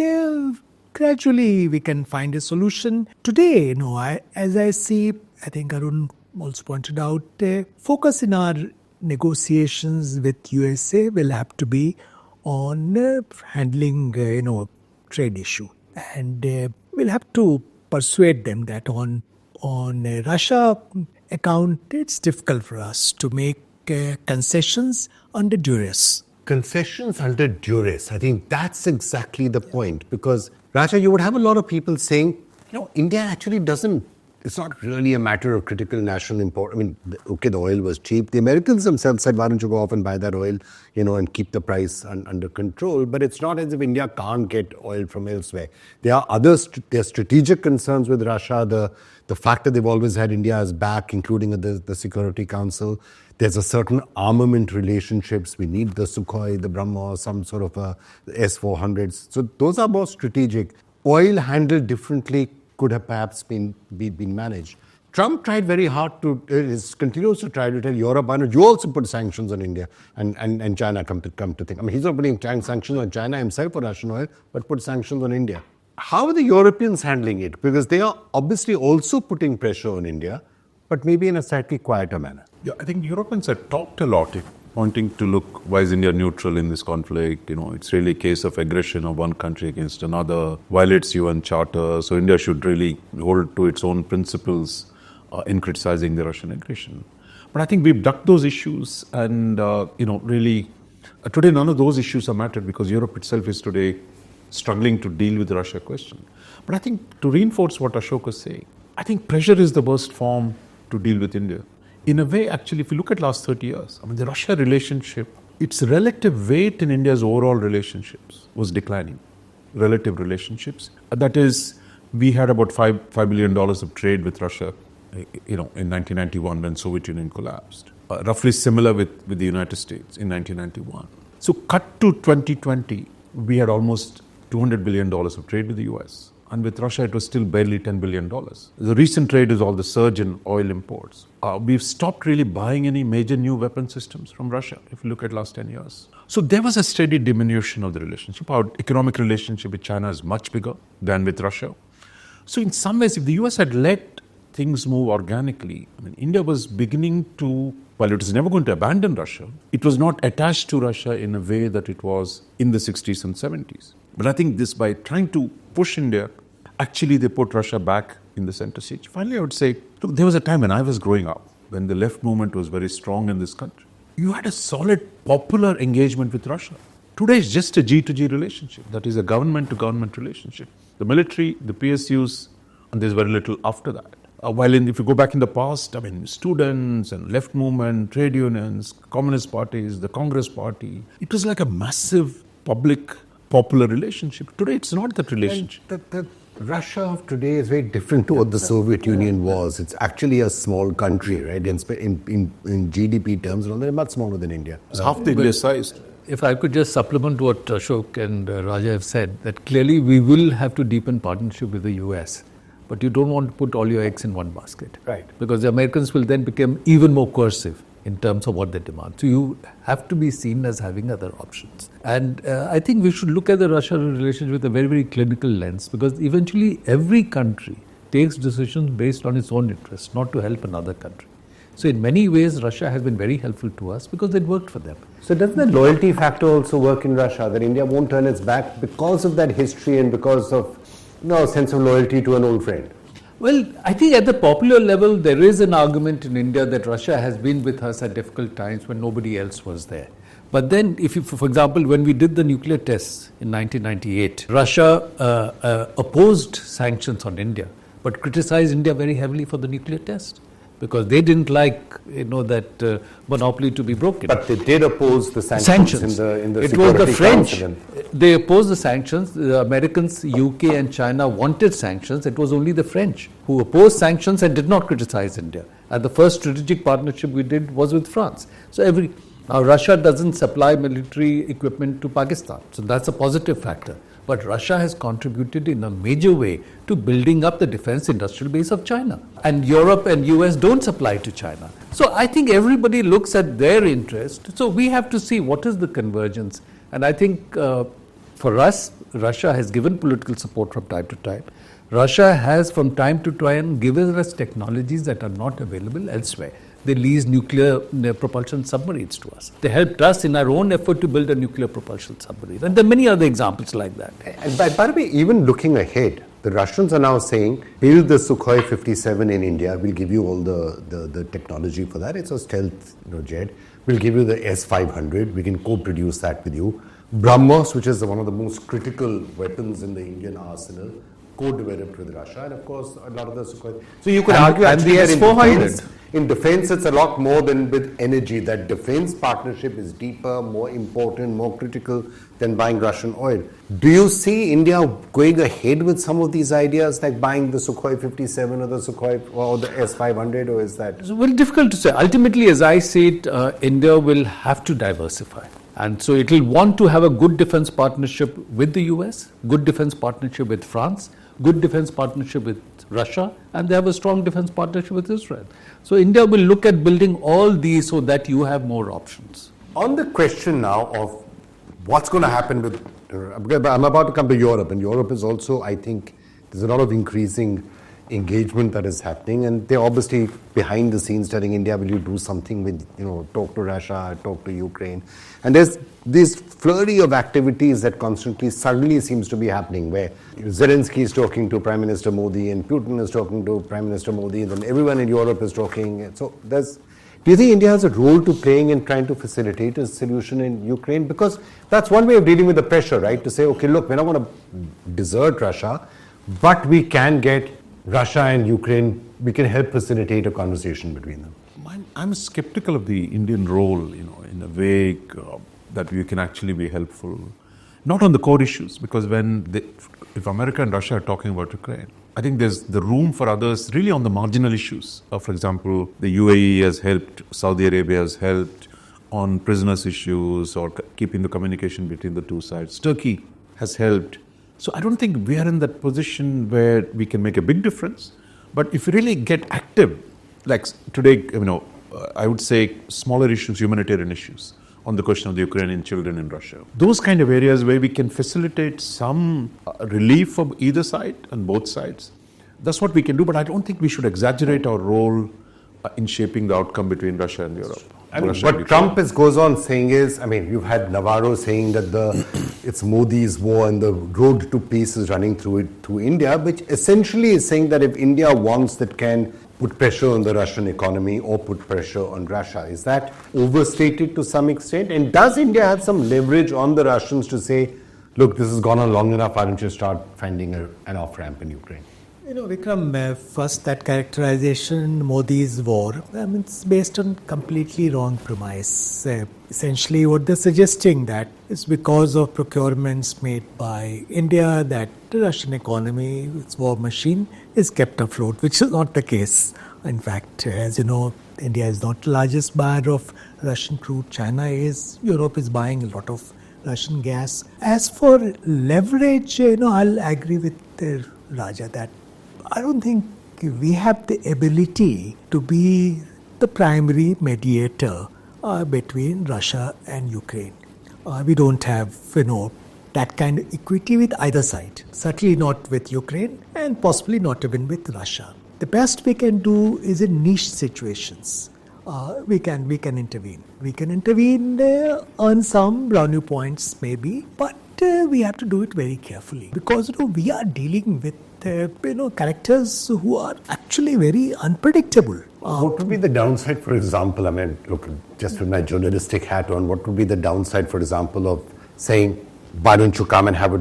[SPEAKER 4] gradually we can find a solution. Today, as I see, I think Arun also pointed out, focus in our negotiations with USA will have to be on handling, trade issue, and we'll have to persuade them that on Russia account, it's difficult for us to make concessions under duress.
[SPEAKER 2] Concessions under duress. I think that's exactly the point, because Raja, you would have a lot of people saying, India actually doesn't. It's not really a matter of critical national import. I mean, the oil was cheap. The Americans themselves said, why don't you go off and buy that oil, and keep the price under control. But it's not as if India can't get oil from elsewhere. There are there are strategic concerns with Russia. The fact that they've always had India's back, including at the Security Council. There's a certain armament relationships. We need the Sukhoi, the BrahMos, some sort of S-400s. So those are more strategic. Oil handled differently could have perhaps been managed. Trump tried very hard continues to try to tell Europe, why don't you also put sanctions on India and China, come to think. I mean, he's not putting sanctions on China himself for Russian oil, but put sanctions on India. How are the Europeans handling it? Because they are obviously also putting pressure on India, but maybe in a slightly quieter manner.
[SPEAKER 5] Yeah, I think Europeans have talked a lot, pointing to look, why is India neutral in this conflict? It's really a case of aggression of one country against another, violates UN Charter, so India should really hold to its own principles in criticizing the Russian aggression. But I think we've ducked those issues and, really, today none of those issues are mattered because Europe itself is today struggling to deal with the Russia question. But I think to reinforce what Ashok was saying, I think pressure is the worst form to deal with India. In a way, actually, if you look at last 30 years, the Russia relationship, its relative weight in India's overall relationships was declining. Relative relationships. That is, we had about $5 billion of trade with Russia, in 1991 when Soviet Union collapsed. Roughly similar with the United States in 1991. So cut to 2020, we had almost $200 billion of trade with the US. And with Russia, it was still barely $10 billion. The recent trade is all the surge in oil imports. We've stopped really buying any major new weapon systems from Russia, if you look at last 10 years. So there was a steady diminution of the relationship. Our economic relationship with China is much bigger than with Russia. So in some ways, if the US had let things move organically, India was beginning to, while it was never going to abandon Russia, it was not attached to Russia in a way that it was in the 60s and 70s. But I think this, by trying to push India, actually they put Russia back in the center stage. Finally, I would say, look, there was a time when I was growing up, when the left movement was very strong in this country. You had a solid popular engagement with Russia. Today it's just a G-to-G relationship. That is a government-to-government relationship. The military, the PSUs, and there's very little after that. While if you go back in the past, students and left movement, trade unions, communist parties, the Congress party, it was like a massive public popular relationship. Today it's not that relationship.
[SPEAKER 2] The Russia of today is very different to what the Soviet Union was. It's actually a small country, right? In GDP terms, they're much smaller than India.
[SPEAKER 5] It's half the India size.
[SPEAKER 1] If I could just supplement what Ashok and Raja have said, that clearly we will have to deepen partnership with the US. But you don't want to put all your eggs in one basket.
[SPEAKER 2] Right.
[SPEAKER 1] Because the Americans will then become even more coercive in terms of what they demand. So you have to be seen as having other options. And I think we should look at the Russia relationship with a very, very clinical lens, because eventually every country takes decisions based on its own interests, not to help another country. So in many ways, Russia has been very helpful to us because it worked for them.
[SPEAKER 2] So doesn't the loyalty factor also work in Russia, that India won't turn its back because of that history and because of a sense of loyalty to an old friend?
[SPEAKER 1] Well, I think at the popular level, there is an argument in India that Russia has been with us at difficult times when nobody else was there. But then, if you, for example, when we did the nuclear tests in 1998, Russia opposed sanctions on India, but criticized India very heavily for the nuclear test, because they didn't like, that monopoly to be broken.
[SPEAKER 2] But they did oppose the sanctions in the
[SPEAKER 1] It was the
[SPEAKER 2] Security
[SPEAKER 1] French.
[SPEAKER 2] Council.
[SPEAKER 1] They opposed the sanctions. The Americans, UK and China wanted sanctions. It was only the French who opposed sanctions and did not criticize India. And the first strategic partnership we did was with France. So now Russia doesn't supply military equipment to Pakistan. So that's a positive factor. But Russia has contributed in a major way to building up the defense industrial base of China. And Europe and US don't supply to China. So I think everybody looks at their interest. So we have to see what is the convergence. And I think for us, Russia has given political support from time to time. Russia has from time to time given us technologies that are not available elsewhere. They lease nuclear propulsion submarines to us. They helped us in our own effort to build a nuclear propulsion submarine. And there are many other examples like that.
[SPEAKER 2] And by the way, even looking ahead, the Russians are now saying, build the Sukhoi 57 in India. We'll give you all the technology for that. It's a stealth jet. We'll give you the S-500. We can co-produce that with you. BrahMos, which is one of the most critical weapons in the Indian arsenal, co-developed with Russia. And of course, a lot of the Sukhoi. So you could argue actually
[SPEAKER 1] the S-400.
[SPEAKER 2] In defense, it's a lot more than with energy. That defense partnership is deeper, more important, more critical than buying Russian oil. Do you see India going ahead with some of these ideas, like buying the Sukhoi 57 or the Sukhoi or the S-500, or is that?
[SPEAKER 1] It's very difficult to say. Ultimately, as I see it, India will have to diversify. And so it will want to have a good defense partnership with the US, good defense partnership with France, good defense partnership with Russia, and they have a strong defense partnership with Israel. So India will look at building all these so that you have more options.
[SPEAKER 2] On the question now of what's going to happen with, I'm about to come to Europe, and Europe is also, I think, there's a lot of increasing engagement that is happening, and they're obviously behind the scenes telling India, will you do something with, talk to Russia, talk to Ukraine. And there's this flurry of activities that constantly suddenly seems to be happening, where Zelensky is talking to Prime Minister Modi and Putin is talking to Prime Minister Modi, and then everyone in Europe is talking. So do you think India has a role to playing in trying to facilitate a solution in Ukraine? Because that's one way of dealing with the pressure, right? To say, okay, look, we're not going to desert Russia, but we can get Russia and Ukraine, we can help facilitate a conversation between them.
[SPEAKER 5] I'm skeptical of the Indian role, in a way that we can actually be helpful. Not on the core issues, because if America and Russia are talking about Ukraine, I think there's the room for others really on the marginal issues. For example, the UAE has helped, Saudi Arabia has helped on prisoners issues or keeping the communication between the two sides. Turkey has helped. So I don't think we are in that position where we can make a big difference. But if we really get active, like today, I would say smaller issues, humanitarian issues, on the question of the Ukrainian children in Russia. Those kind of areas where we can facilitate some relief from either side and both sides. That's what we can do, but I don't think we should exaggerate our role in shaping the outcome between Russia and Europe.
[SPEAKER 2] What Trump goes on saying is, you've had Navarro saying that it's Modi's war and the road to peace is running through India, which essentially is saying that if India wants, that can put pressure on the Russian economy or put pressure on Russia. Is that overstated to some extent? And does India have some leverage on the Russians to say, look, this has gone on long enough, why don't you start finding an off-ramp in Ukraine?
[SPEAKER 4] Vikram, first that characterization, Modi's war, it's based on completely wrong premise. Essentially what they're suggesting that it's because of procurements made by India that the Russian economy, its war machine, is kept afloat, which is not the case. In fact, as you know, India is not the largest buyer of Russian crude. China is. Europe is buying a lot of Russian gas. As for leverage, I'll agree with Raja that I don't think we have the ability to be the primary mediator between Russia and Ukraine. We don't have, that kind of equity with either side. Certainly not with Ukraine and possibly not even with Russia. The best we can do is in niche situations. We can intervene. We can intervene on some brownie points maybe, but we have to do it very carefully because we are dealing with characters who are actually very unpredictable.
[SPEAKER 2] What would be the downside, for example? I mean, look, just with my journalistic hat on, what would be the downside, for example, of saying, why don't you come and have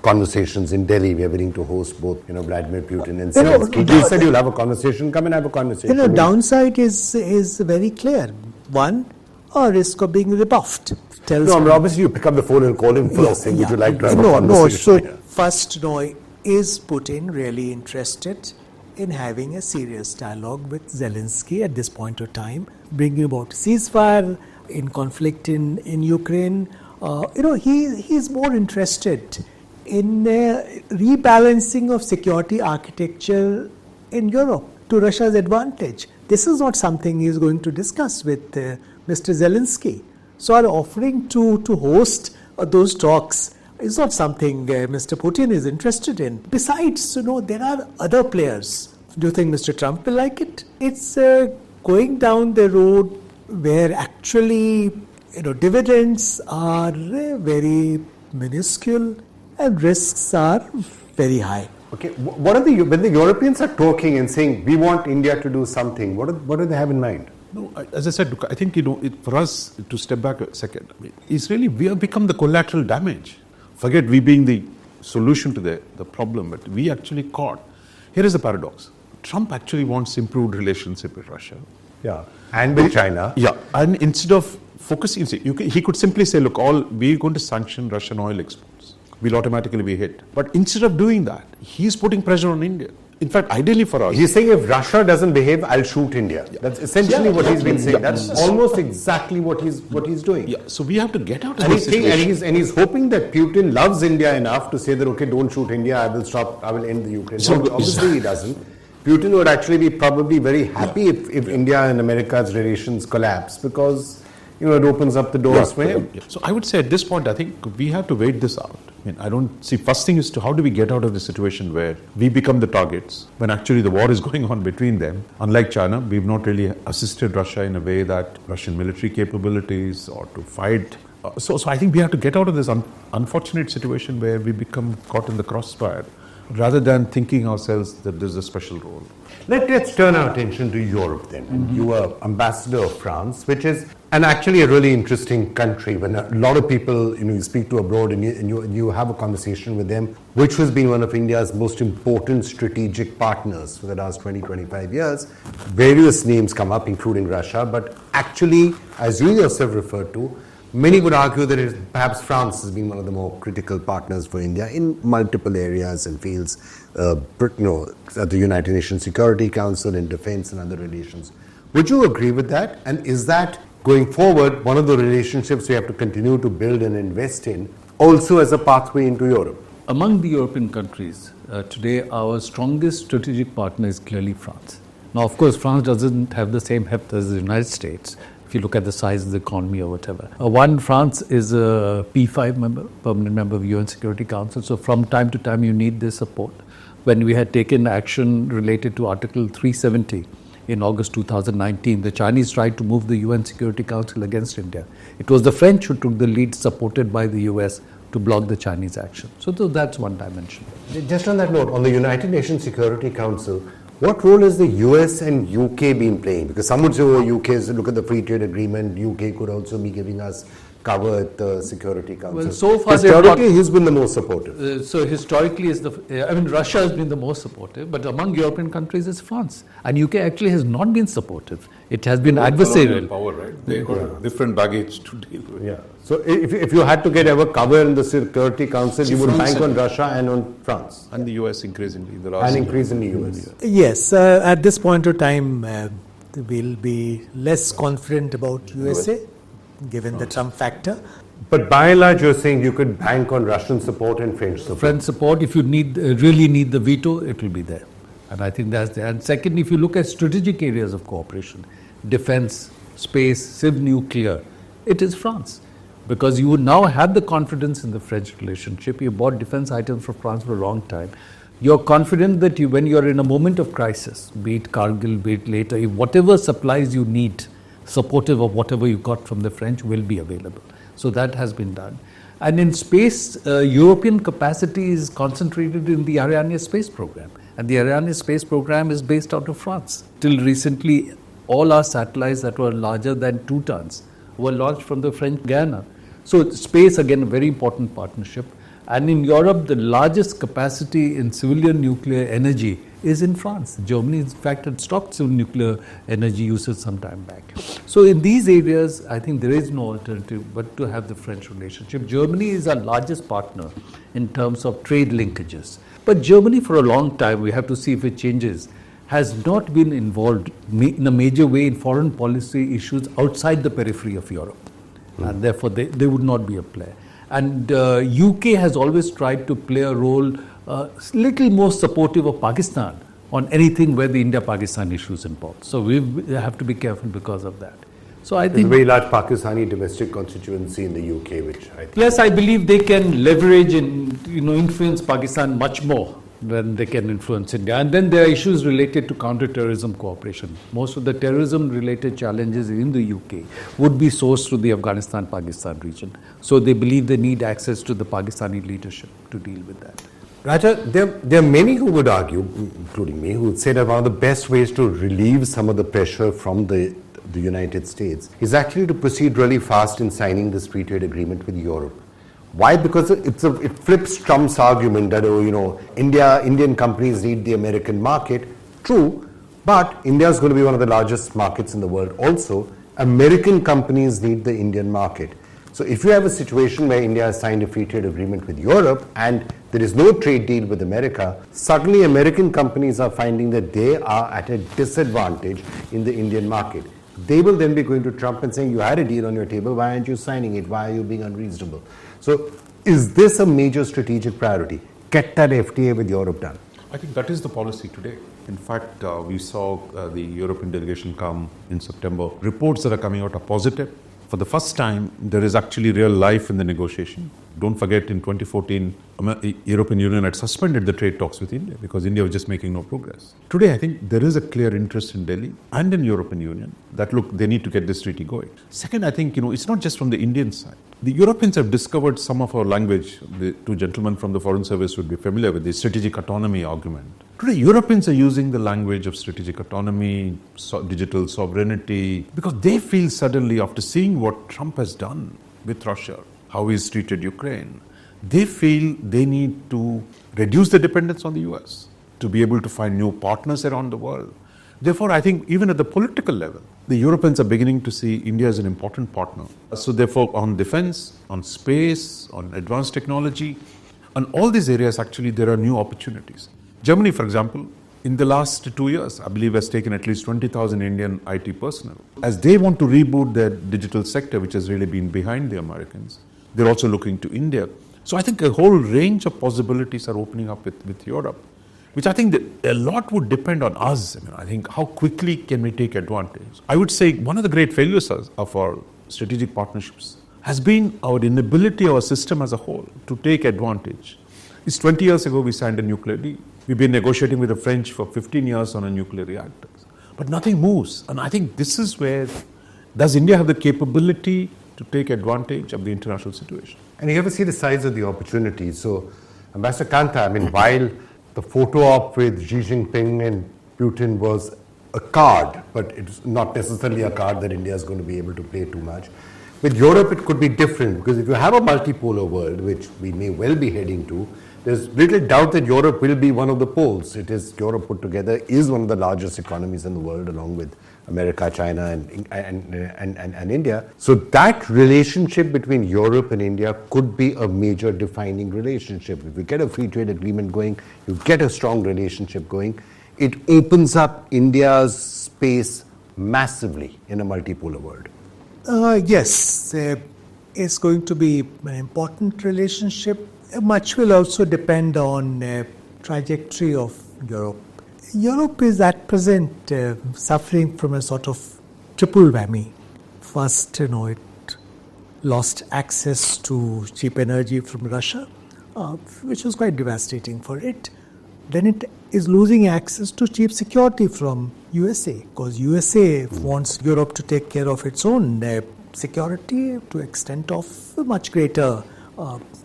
[SPEAKER 2] conversations in Delhi? We are willing to host both, Vladimir Putin and Zelensky. You said you'll have a conversation. Come and have a conversation.
[SPEAKER 4] Downside is very clear. One, a risk of being rebuffed.
[SPEAKER 2] Obviously you pick up the phone and call him first. Would you like to have a conversation?
[SPEAKER 4] First, is Putin really interested in having a serious dialogue with Zelensky at this point of time, bringing about ceasefire in conflict in Ukraine? He's more interested in rebalancing of security architecture in Europe to Russia's advantage. This is not something he's going to discuss with Mr. Zelensky. So our offering to host those talks is not something Mr. Putin is interested in. Besides, there are other players. Do you think Mr. Trump will like it? It's going down the road where actually, dividends are very minuscule and risks are very high.
[SPEAKER 2] Okay, when the Europeans are talking and saying we want India to do something, what do they have in mind?
[SPEAKER 5] No, as I said, I think for us to step back a second, it's really we have become the collateral damage. Forget we being the solution to the problem, but we actually caught. Here is the paradox: Trump actually wants improved relationship with Russia.
[SPEAKER 2] Yeah, and with China.
[SPEAKER 5] Yeah, and instead of focusing, he could simply say, look, we're going to sanction Russian oil exports. We'll automatically be hit. But instead of doing that, he's putting pressure on India. In fact, ideally for us,
[SPEAKER 2] he's saying if Russia doesn't behave, I'll shoot India. Yeah. That's essentially what he's been saying. That's almost exactly what he's doing.
[SPEAKER 5] Yeah. So we have to get out of this situation.
[SPEAKER 2] And he's hoping that Putin loves India enough to say that, okay, don't shoot India, I will end the Ukraine. So obviously he doesn't. Putin would actually be probably very happy if India and America's relations collapse, because it opens up the doors for him.
[SPEAKER 5] Yeah. So I would say at this point, I think we have to wait this out. I don't see. First thing is how do we get out of the situation where we become the targets when actually the war is going on between them. Unlike China, we've not really assisted Russia in a way that Russian military capabilities or to fight. So I think we have to get out of this unfortunate situation where we become caught in the crossfire, rather than thinking ourselves that there's a special role.
[SPEAKER 2] Let's turn our attention to Europe then. Mm-hmm. You are ambassador of France, which is actually a really interesting country. When a lot of people, you speak to abroad and you have a conversation with them, which has been one of India's most important strategic partners for the last 20-25 years. Various names come up, including Russia, but actually, as you yourself referred to, many would argue that perhaps France has been one of the more critical partners for India in multiple areas and fields, at the United Nations Security Council, in defense and other relations. Would you agree with that? And is that, going forward, one of the relationships we have to continue to build and invest in, also as a pathway into Europe?
[SPEAKER 1] Among the European countries, today our strongest strategic partner is clearly France. Now, of course, France doesn't have the same heft as the United States, if you look at the size of the economy or whatever. France is a P5 member, permanent member of UN Security Council, so from time to time you need their support. When we had taken action related to Article 370 in August 2019, the Chinese tried to move the UN Security Council against India. It was the French who took the lead, supported by the US, to block the Chinese action. So that's one dimension.
[SPEAKER 2] Just on that note, on the United Nations Security Council, what role has the US and UK been playing? Because some would say, UK look at the free trade agreement, UK could also be giving us cover at the Security Council.
[SPEAKER 1] Well, so far
[SPEAKER 2] historically, he's been the most supportive.
[SPEAKER 1] So historically, Russia has been the most supportive, but among European countries, it's France. And UK actually has not been supportive. It has been adversarial.
[SPEAKER 5] Power, right? They got different baggage to deal with.
[SPEAKER 2] Yeah. So if you had to get ever cover in the Security Council, you would bank on Russia and on France.
[SPEAKER 5] And the US increasingly.
[SPEAKER 2] And increasingly US.
[SPEAKER 4] Yes. At this point of time, we'll be less confident about USA. Given the Trump factor.
[SPEAKER 2] But by and large, you're saying you could bank on Russian support and French support.
[SPEAKER 1] French support, if you really need the veto, it will be there. And I think that's there. And second, if you look at strategic areas of cooperation, defense, space, civ nuclear, it is France. Because you now have the confidence in the French relationship. You bought defense items from France for a long time. You're confident that when you're in a moment of crisis, be it Kargil, be it later, whatever supplies you need, supportive of whatever you got from the French, will be available. So that has been done. And in space, European capacity is concentrated in the Ariane space program. And the Ariane space program is based out of France. Till recently, all our satellites that were larger than 2 tons were launched from the French Guiana. So space, again, a very important partnership. And in Europe, the largest capacity in civilian nuclear energy is in France. Germany, in fact, had stopped civil nuclear energy usage some time back. So in these areas, I think there is no alternative but to have the French relationship. Germany is our largest partner in terms of trade linkages. But Germany, for a long time, we have to see if it changes, has not been involved in a major way in foreign policy issues outside the periphery of Europe. And therefore, they would not be a player. And UK has always tried to play a role little more supportive of Pakistan on anything where the India-Pakistan issue is involved. So we have to be careful because of that. So I
[SPEAKER 2] There's
[SPEAKER 1] think
[SPEAKER 2] a very large Pakistani domestic constituency in the UK, which I think...
[SPEAKER 1] Plus, I believe they can leverage and influence Pakistan much more than they can influence India. And then there are issues related to counter-terrorism cooperation. Most of the terrorism-related challenges in the UK would be sourced through the Afghanistan-Pakistan region. So they believe they need access to the Pakistani leadership to deal with that.
[SPEAKER 2] Raja, there are many who would argue, including me, who would say that one of the best ways to relieve some of the pressure from the United States is actually to proceed really fast in signing this free trade agreement with Europe. Why? Because it flips Trump's argument that, Indian companies need the American market. True, but India is going to be one of the largest markets in the world. Also, American companies need the Indian market. So if you have a situation where India has signed a free trade agreement with Europe and there is no trade deal with America, suddenly American companies are finding that they are at a disadvantage in the Indian market. They will then be going to Trump and saying, you had a deal on your table, why aren't you signing it? Why are you being unreasonable? So is this a major strategic priority? Get that FTA with Europe done.
[SPEAKER 5] I think that is the policy today. In fact, we saw the European delegation come in September. Reports that are coming out are positive. For the first time, there is actually real life in the negotiation. Don't forget, in 2014, European Union had suspended the trade talks with India because India was just making no progress. Today, I think there is a clear interest in Delhi and in European Union that, look, they need to get this treaty going. Second, I think, it's not just from the Indian side. The Europeans have discovered some of our language. The 2 gentlemen from the Foreign Service would be familiar with the strategic autonomy argument. Today, Europeans are using the language of strategic autonomy, digital sovereignty, because they feel suddenly, after seeing what Trump has done with Russia, how he's treated Ukraine, they feel they need to reduce the dependence on the US to be able to find new partners around the world. Therefore, I think even at the political level, the Europeans are beginning to see India as an important partner. So therefore, on defense, on space, on advanced technology, on all these areas, actually, there are new opportunities. Germany, for example, in the last 2 years, I believe has taken at least 20,000 Indian IT personnel. As they want to reboot their digital sector, which has really been behind the Americans, they're also looking to India. So I think a whole range of possibilities are opening up with Europe, which I think that a lot would depend on us. I think how quickly can we take advantage? I would say one of the great failures of our strategic partnerships has been our inability, our system as a whole, to take advantage. It's 20 years ago we signed a nuclear deal. We've been negotiating with the French for 15 years on a nuclear reactor. But nothing moves. And I think this is where, does India have the capability to take advantage of the international situation?
[SPEAKER 2] And you have to see the size of the opportunity. So, Ambassador Kantha, while the photo op with Xi Jinping and Putin was a card, but it's not necessarily a card that India is going to be able to play too much. With Europe, it could be different, because if you have a multipolar world, which we may well be heading to, there's little doubt that Europe will be one of the poles. Europe put together is one of the largest economies in the world, along with America, China, and India. So that relationship between Europe and India could be a major defining relationship. If you get a free trade agreement going, you get a strong relationship going, it opens up India's space massively in a multipolar world.
[SPEAKER 4] Yes, it's going to be an important relationship. Much will also depend on trajectory of Europe. Europe is at present suffering from a sort of triple whammy. First, it lost access to cheap energy from Russia, which was quite devastating for it. Then it is losing access to cheap security from USA, because USA wants Europe to take care of its own security to extent of much greater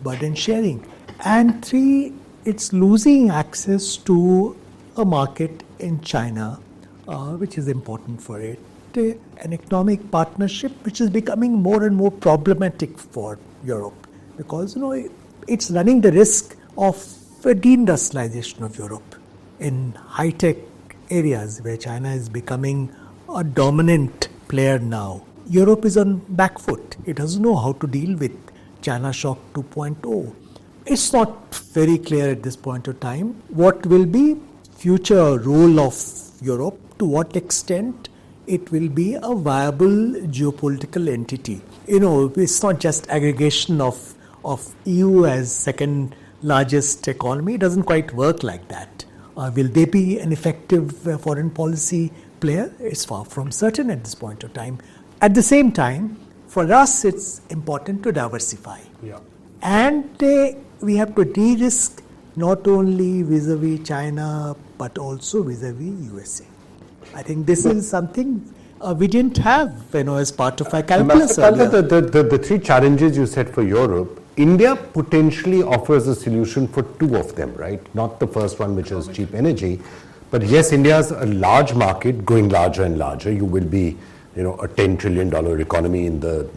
[SPEAKER 4] burden sharing. And 3, it's losing access to a market in China, which is important for it, an economic partnership which is becoming more and more problematic for Europe, because it's running the risk of a deindustrialization of Europe in high-tech areas where China is becoming a dominant player now. Europe is on back foot. It doesn't know how to deal with China Shock 2.0. It's not very clear at this point of time what will be future role of Europe, to what extent it will be a viable geopolitical entity. It's not just aggregation of EU as second largest economy. It doesn't quite work like that. Will they be an effective foreign policy player? It's far from certain at this point of time. At the same time, for us, it's important to diversify.
[SPEAKER 2] Yeah.
[SPEAKER 4] And we have to de-risk not only vis-a-vis China, but also vis-a-vis USA. I think this is something we didn't have, as part of our calculus earlier.
[SPEAKER 2] The three challenges you set for Europe, India potentially offers a solution for two of them, right? Not the first one, which is cheap energy. But yes, India is a large market, growing larger and larger. You will be, a $10 trillion economy in the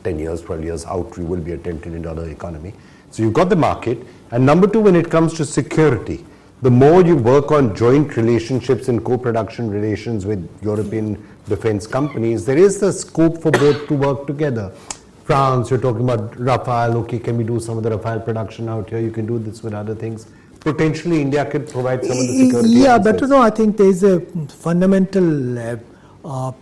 [SPEAKER 2] 10 years, 12 years out, you will be a $10 trillion economy. So you've got the market. And number two, when it comes to security, the more you work on joint relationships and co-production relations with European defense companies, there is the scope for both to work together. France, you're talking about Rafale, okay, can we do some of the Rafale production out here? You can do this with other things. Potentially, India could provide some of the security.
[SPEAKER 4] Yeah, but I think there is a fundamental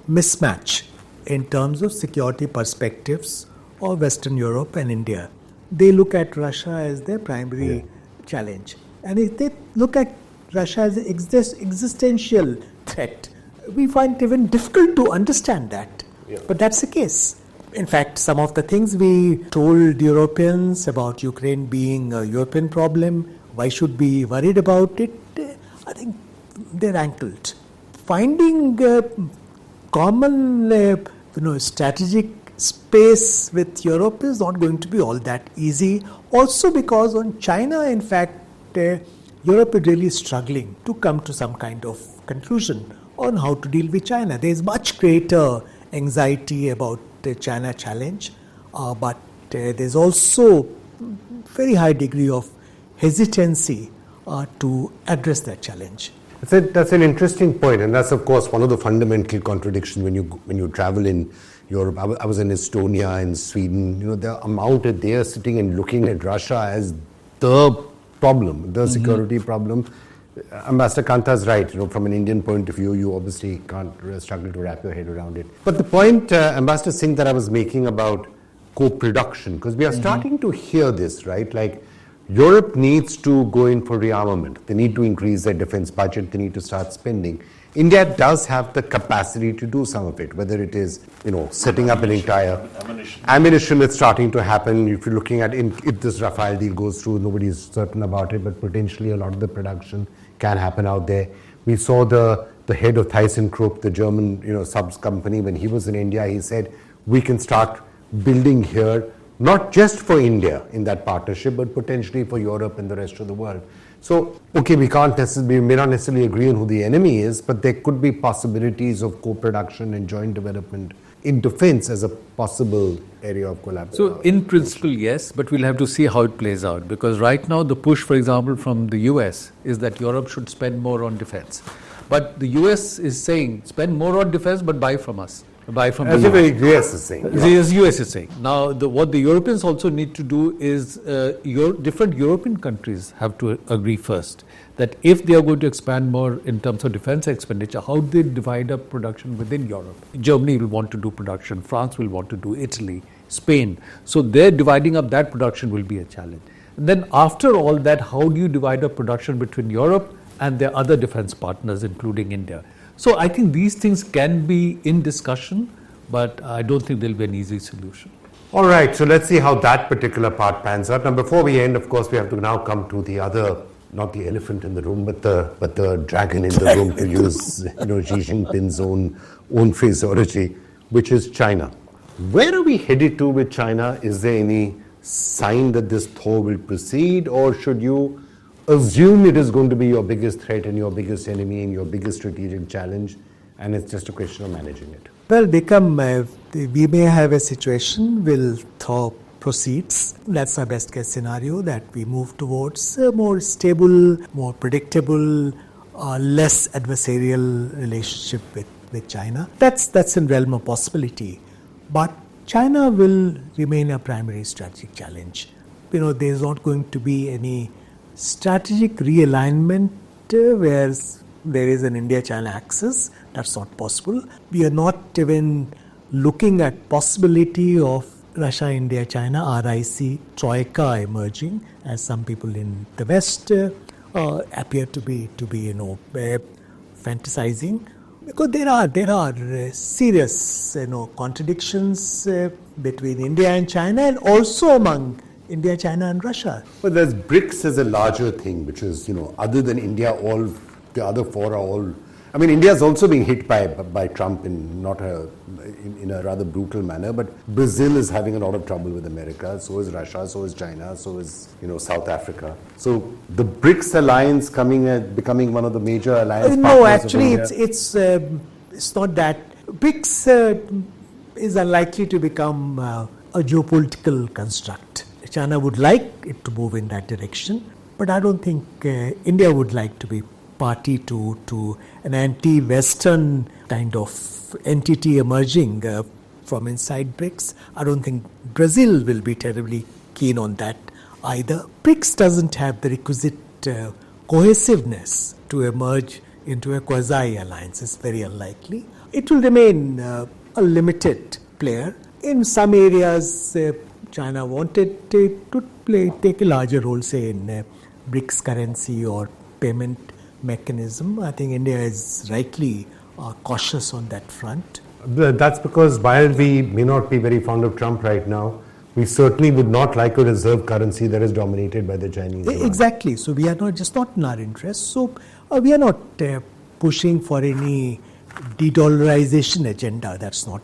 [SPEAKER 4] mismatch in terms of security perspectives of Western Europe and India. They look at Russia as their primary challenge. And if they look at Russia as an existential threat, we find it even difficult to understand that. Yeah. But that's the case. In fact, some of the things we told Europeans about Ukraine being a European problem, why should we be worried about it, I think they're ankled. Finding common strategic space with Europe is not going to be all that easy. Also because on China, in fact, Europe is really struggling to come to some kind of conclusion on how to deal with China. There is much greater anxiety about the China challenge, but there's also very high degree of hesitancy to address that challenge.
[SPEAKER 2] That's an interesting point, and that's of course one of the fundamental contradictions when you travel in Europe. I was in Estonia and Sweden. The amount that they are sitting and looking at Russia as the problem, the security problem. Ambassador Kantha is right. From an Indian point of view, you obviously can't struggle to wrap your head around it. But the point, Ambassador Singh, that I was making about co-production, because we are starting to hear this, right? Like Europe needs to go in for rearmament. They need to increase their defense budget. They need to start spending. India does have the capacity to do some of it, whether it is, setting up an entire ammunition that's starting to happen. If you're looking at if this Rafale deal goes through, nobody is certain about it, but potentially a lot of the production can happen out there. We saw the head of ThyssenKrupp, the German, subs company, when he was in India, he said, we can start building here, not just for India in that partnership, but potentially for Europe and the rest of the world. So, okay, we may not necessarily agree on who the enemy is, but there could be possibilities of co-production and joint development in defense as a possible area of collaboration.
[SPEAKER 1] So, in principle, yes, but we'll have to see how it plays out. Because right now, the push, for example, from the US is that Europe should spend more on defense. But the US is saying, spend more on defense, but buy from us. Buy from
[SPEAKER 2] That's
[SPEAKER 1] the
[SPEAKER 2] what the US is saying.
[SPEAKER 1] The US is saying. Now, what the Europeans also need to do is different European countries have to agree first that if they are going to expand more in terms of defense expenditure, how they divide up production within Europe. Germany will want to do production, France will want to do Italy, Spain. So they're dividing up that production will be a challenge. And then after all that, how do you divide up production between Europe and their other defense partners, including India? So I think these things can be in discussion, but I don't think there'll be an easy solution.
[SPEAKER 2] All right, so let's see how that particular part pans out. Now, before we end, of course, we have to now come to the other, not the elephant in the room, but the dragon in the room, to use Xi Jinping's own phraseology, which is China. Where are we headed to with China? Is there any sign that this thaw will proceed, or should you assume it is going to be your biggest threat and your biggest enemy and your biggest strategic challenge, and it's just a question of managing it?
[SPEAKER 4] Well, we may have a situation will thaw proceeds. That's our best case scenario, that we move towards a more stable, more predictable, less adversarial relationship with China. That's in realm of possibility. But China will remain a primary strategic challenge. There's not going to be any strategic realignment where there is an India-China axis. That's not possible. We are not even looking at possibility of Russia, India, China, RIC, Troika emerging, as some people in the West appear to be fantasizing. Because there are serious contradictions between India and China, and also among India, China, and Russia.
[SPEAKER 2] But there's BRICS as a larger thing, which is, other than India, all the other four are all. I mean, India is also being hit by Trump in a rather brutal manner. But Brazil is having a lot of trouble with America. So is Russia. So is China. So is South Africa. So the BRICS alliance becoming one of the major alliance partners.
[SPEAKER 4] No, actually, it's not that. BRICS is unlikely to become a geopolitical construct. China would like it to move in that direction, but I don't think India would like to be party to an anti-Western kind of entity emerging from inside BRICS. I don't think Brazil will be terribly keen on that either. BRICS doesn't have the requisite cohesiveness to emerge into a quasi-alliance. It's very unlikely. It will remain a limited player. In some areas, China wanted to take a larger role, say in BRICS currency or payment mechanism. I think India is rightly cautious on that front.
[SPEAKER 2] That's because while we may not be very fond of Trump right now, we certainly would not like a reserve currency that is dominated by the Chinese.
[SPEAKER 4] Exactly. So we are not in our interest. So we are not pushing for any de-dollarization agenda. That's not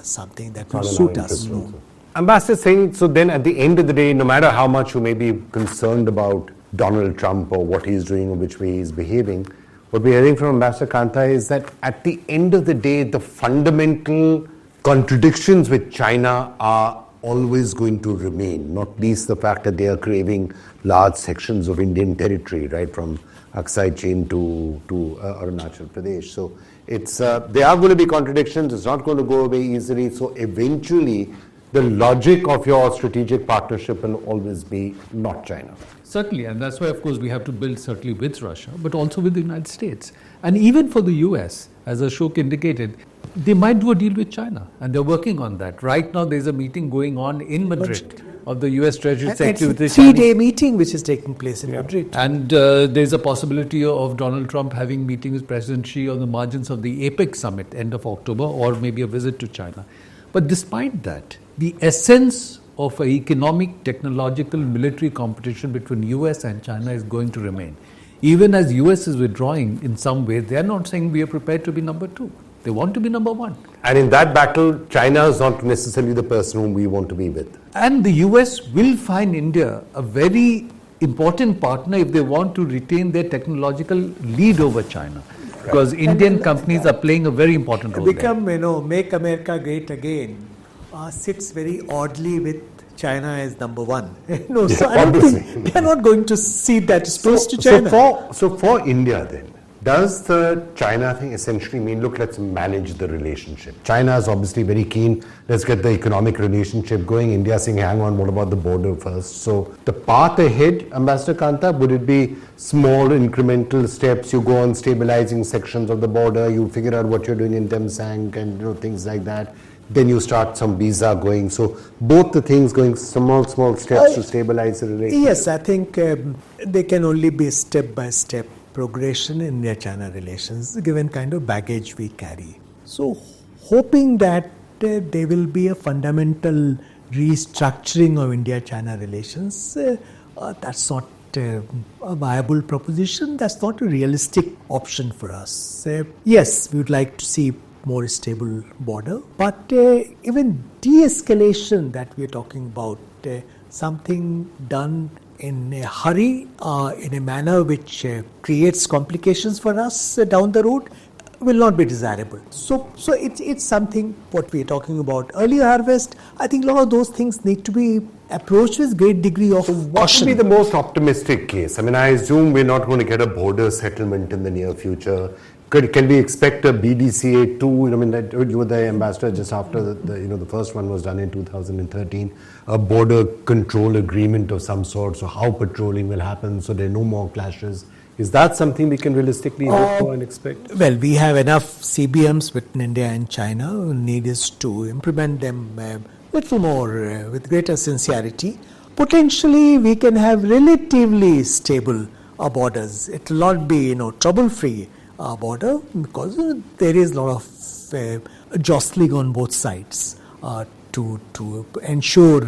[SPEAKER 4] something that will suit us. No.
[SPEAKER 2] Ambassador Singh, so then at the end of the day, no matter how much you may be concerned about Donald Trump or what he's doing or which way he's behaving, what we're hearing from Ambassador Kantha is that at the end of the day, the fundamental contradictions with China are always going to remain, not least the fact that they are craving large sections of Indian territory, right, from Aksai Chin to Arunachal Pradesh. So there are going to be contradictions. It's not going to go away easily. So eventually, the logic of your strategic partnership will always be not China.
[SPEAKER 1] Certainly, and that's why, of course, we have to build certainly with Russia, but also with the United States. And even for the US, as Ashok indicated, they might do a deal with China, and they're working on that. Right now, there's a meeting going on in Madrid of the US Treasury Secretary.
[SPEAKER 4] It's a 3-day meeting which is taking place in Madrid.
[SPEAKER 1] And there's a possibility of Donald Trump having meetings with President Xi on the margins of the APEC summit, end of October, or maybe a visit to China. But despite that, the essence of an economic, technological, military competition between US and China is going to remain. Even as US is withdrawing in some ways, they are not saying we are prepared to be number 2. They want to be number 1.
[SPEAKER 2] And in that battle, China is not necessarily the person whom we want to be with.
[SPEAKER 1] And the US will find India a very important partner if they want to retain their technological lead over China. Because Indian companies are playing a very important role there.
[SPEAKER 4] Make America great again sits very oddly with China as number 1. So I don't think they are not going to see that as close to China.
[SPEAKER 2] So for India then, does the China thing essentially mean, look, let's manage the relationship? China is obviously very keen. Let's get the economic relationship going. India saying, hang on, what about the border first? So the path ahead, Ambassador Kantha, would it be small incremental steps? You go on stabilizing sections of the border. You figure out what you're doing in Temsang and things like that. Then you start some visa going. So both the things going small steps to stabilize the relationship.
[SPEAKER 4] Yes, I think they can only be step-by-step progression in India-China relations, given kind of baggage we carry. So hoping that there will be a fundamental restructuring of India-China relations, that's not a viable proposition. That's not a realistic option for us. Yes, we would like to see more stable border, but even de-escalation that we are talking about, something done in a hurry, in a manner which creates complications for us down the road, will not be desirable. So it's something what we are talking about. Early harvest, I think a lot of those things need to be approached with great degree of
[SPEAKER 2] What
[SPEAKER 4] caution.
[SPEAKER 2] would be the most optimistic case? I mean, I assume we're not going to get a border settlement in the near future. Can we expect a BDCA 2? I mean, that you were the ambassador just after the first one was done in 2013. A border control agreement of some sort. So how patrolling will happen? So there are no more clashes. Is that something we can realistically hope for and expect?
[SPEAKER 4] Well, we have enough CBMs between India and China. The need is to implement them little more, with greater sincerity. Potentially, we can have relatively stable borders. It will not be, trouble-free border, because there is a lot of jostling on both sides to ensure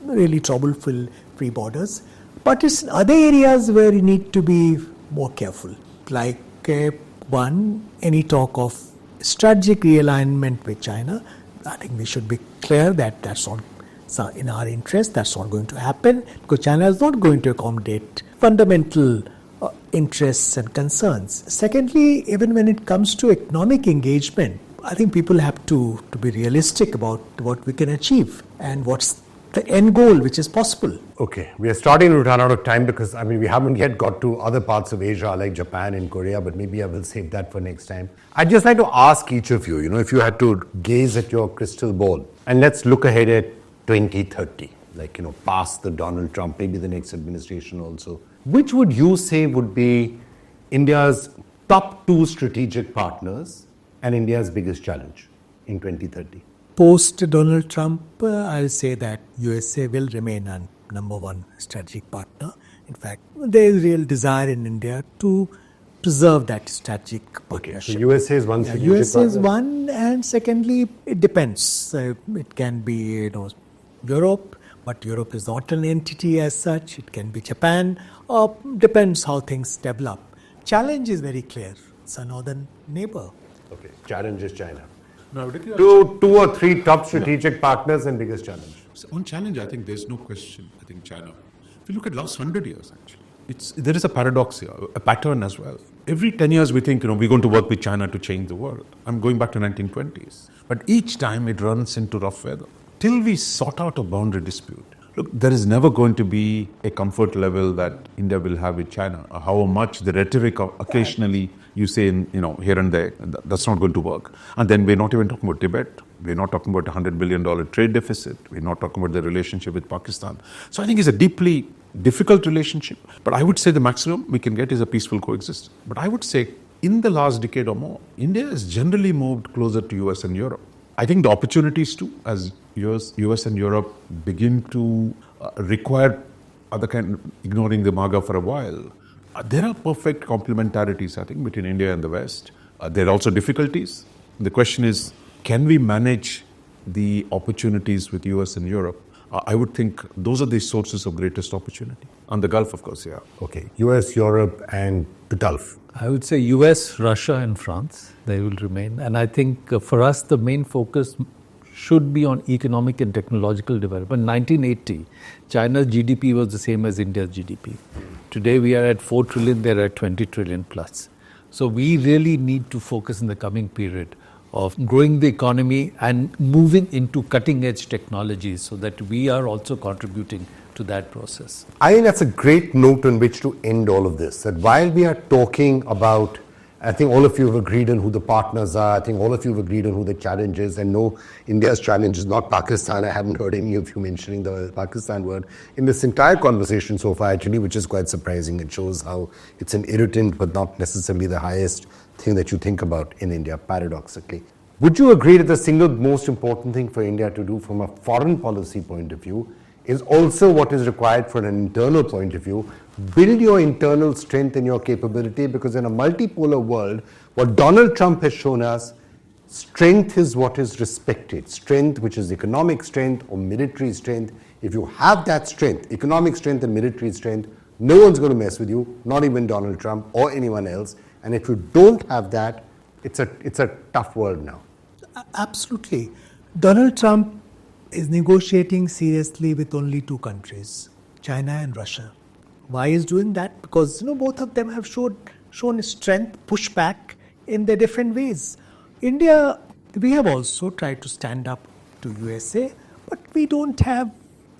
[SPEAKER 4] really trouble-free borders. But it's other areas where you need to be more careful, like any talk of strategic realignment with China. I think we should be clear that that's not in our interest. That's not going to happen, because China is not going to accommodate fundamental interests and concerns. Secondly, even when it comes to economic engagement, I think people have to be realistic about what we can achieve and what's the end goal which is possible.
[SPEAKER 2] Okay, we are starting to run out of time because, we haven't yet got to other parts of Asia like Japan and Korea, but maybe I will save that for next time. I'd just like to ask each of you, if you had to gaze at your crystal ball, and let's look ahead at 2030, past the Donald Trump, maybe the next administration also. Which would you say would be India's top 2 strategic partners and India's biggest challenge in 2030?
[SPEAKER 4] Post Donald Trump, I'll say that USA will remain our number 1 strategic partner. In fact, there is real desire in India to preserve that strategic partnership.
[SPEAKER 2] So USA is one strategic
[SPEAKER 4] USA is
[SPEAKER 2] partner?
[SPEAKER 4] one, and secondly, it depends. It can be Europe, but Europe is not an entity as such. It can be Japan. Depends how things develop. Challenge is very clear. It's a northern neighbor.
[SPEAKER 2] Okay, challenge is China.
[SPEAKER 5] No,
[SPEAKER 2] Two or three top strategic partners and biggest challenge.
[SPEAKER 5] So on challenge, I think there's no question. I think China. If you look at last 100 years, actually, there is a paradox here, a pattern as well. Every 10 years, we think, we're going to work with China to change the world. I'm going back to 1920s. But each time it runs into rough weather. Till we sort out a boundary dispute. Look, there is never going to be a comfort level that India will have with China. How much the rhetoric occasionally you say, here and there, that's not going to work. And then we're not even talking about Tibet. We're not talking about a $100 billion trade deficit. We're not talking about the relationship with Pakistan. So I think it's a deeply difficult relationship. But I would say the maximum we can get is a peaceful coexistence. But I would say in the last decade or more, India has generally moved closer to US and Europe. I think the opportunities too, as US and Europe begin to require other kind, ignoring the MAGA for a while, there are perfect complementarities, I think, between India and the West. There are also difficulties. The question is, can we manage the opportunities with US and Europe? I would think those are the sources of greatest opportunity. And the Gulf, of course, yeah.
[SPEAKER 2] Okay, US, Europe, and the Gulf.
[SPEAKER 1] I would say US, Russia, and France. They will remain. And I think for us, the main focus should be on economic and technological development. In 1980, China's GDP was the same as India's GDP. Today, we are at 4 trillion, they're at 20 trillion plus. So we really need to focus in the coming period of growing the economy and moving into cutting-edge technologies so that we are also contributing to that process.
[SPEAKER 2] I think that's a great note on which to end all of this. That while we are talking about, I think all of you have agreed on who the partners are. I think all of you have agreed on who the challenge is. And no, India's challenge is not Pakistan. I haven't heard any of you mentioning the Pakistan word in this entire conversation so far, actually, which is quite surprising. It shows how it's an irritant, but not necessarily the highest thing that you think about in India, paradoxically. Would you agree that the single most important thing for India to do from a foreign policy point of view is also what is required from an internal point of view? Build your internal strength and your capability, because in a multipolar world, what Donald Trump has shown us, strength is what is respected. Strength, which is economic strength or military strength. If you have that strength, economic strength and military strength, no one's going to mess with you, not even Donald Trump or anyone else. And if you don't have that, it's a tough world now.
[SPEAKER 4] Absolutely. Donald Trump is negotiating seriously with only 2 countries, China and Russia. Why is doing that? Because both of them have shown strength, pushback in their different ways. India, we have also tried to stand up to USA, but we don't have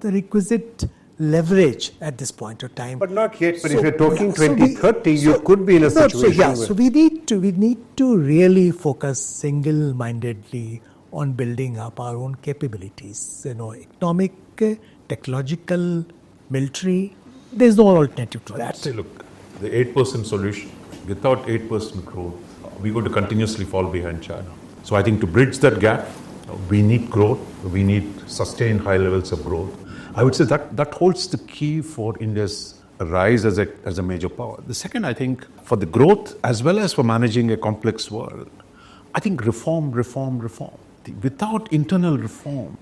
[SPEAKER 4] the requisite leverage at this point of time.
[SPEAKER 2] But not yet. But if you're talking 2030, you could be in a situation.
[SPEAKER 4] So we need to really focus single-mindedly on building up our own capabilities. Economic, technological, military. There's no alternative to that.
[SPEAKER 5] Say, look, the 8% solution, without 8% growth, we're going to continuously fall behind China. So I think to bridge that gap, we need growth, we need sustained high levels of growth. I would say that holds the key for India's rise as a major power. The second, I think, for the growth as well as for managing a complex world, I think reform. Without internal reform,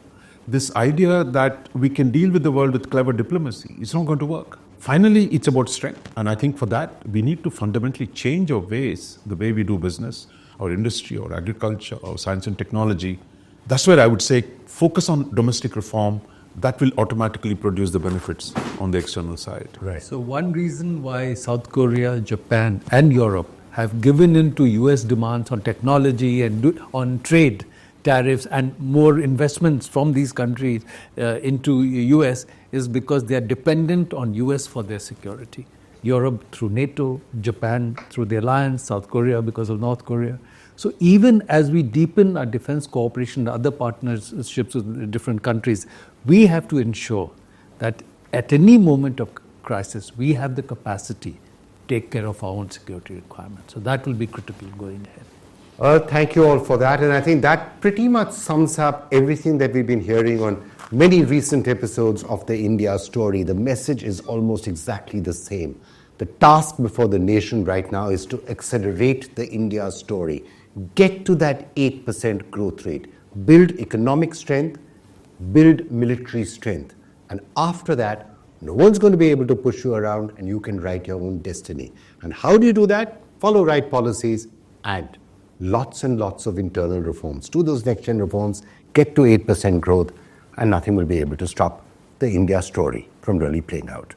[SPEAKER 5] this idea that we can deal with the world with clever diplomacy is not going to work. Finally, it's about strength. And I think for that, we need to fundamentally change our ways, the way we do business, our industry, our agriculture, our science and technology. That's where I would say focus on domestic reform. That will automatically produce the benefits on the external side.
[SPEAKER 2] Right.
[SPEAKER 1] So one reason why South Korea, Japan and Europe have given in to US demands on technology and on trade, tariffs and more investments from these countries into US is because they are dependent on US for their security. Europe through NATO, Japan through the alliance, South Korea because of North Korea. So even as we deepen our defense cooperation and other partnerships with different countries, we have to ensure that at any moment of crisis, we have the capacity to take care of our own security requirements. So that will be critical going ahead.
[SPEAKER 2] Thank you all for that. And I think that pretty much sums up everything that we've been hearing on many recent episodes of the India story. The message is almost exactly the same. The task before the nation right now is to accelerate the India story. Get to that 8% growth rate. Build economic strength, build military strength. And after that, no one's going to be able to push you around and you can write your own destiny. And how do you do that? Follow right policies and lots and lots of internal reforms. Do those next-gen reforms, get to 8% growth, and nothing will be able to stop the India story from really playing out.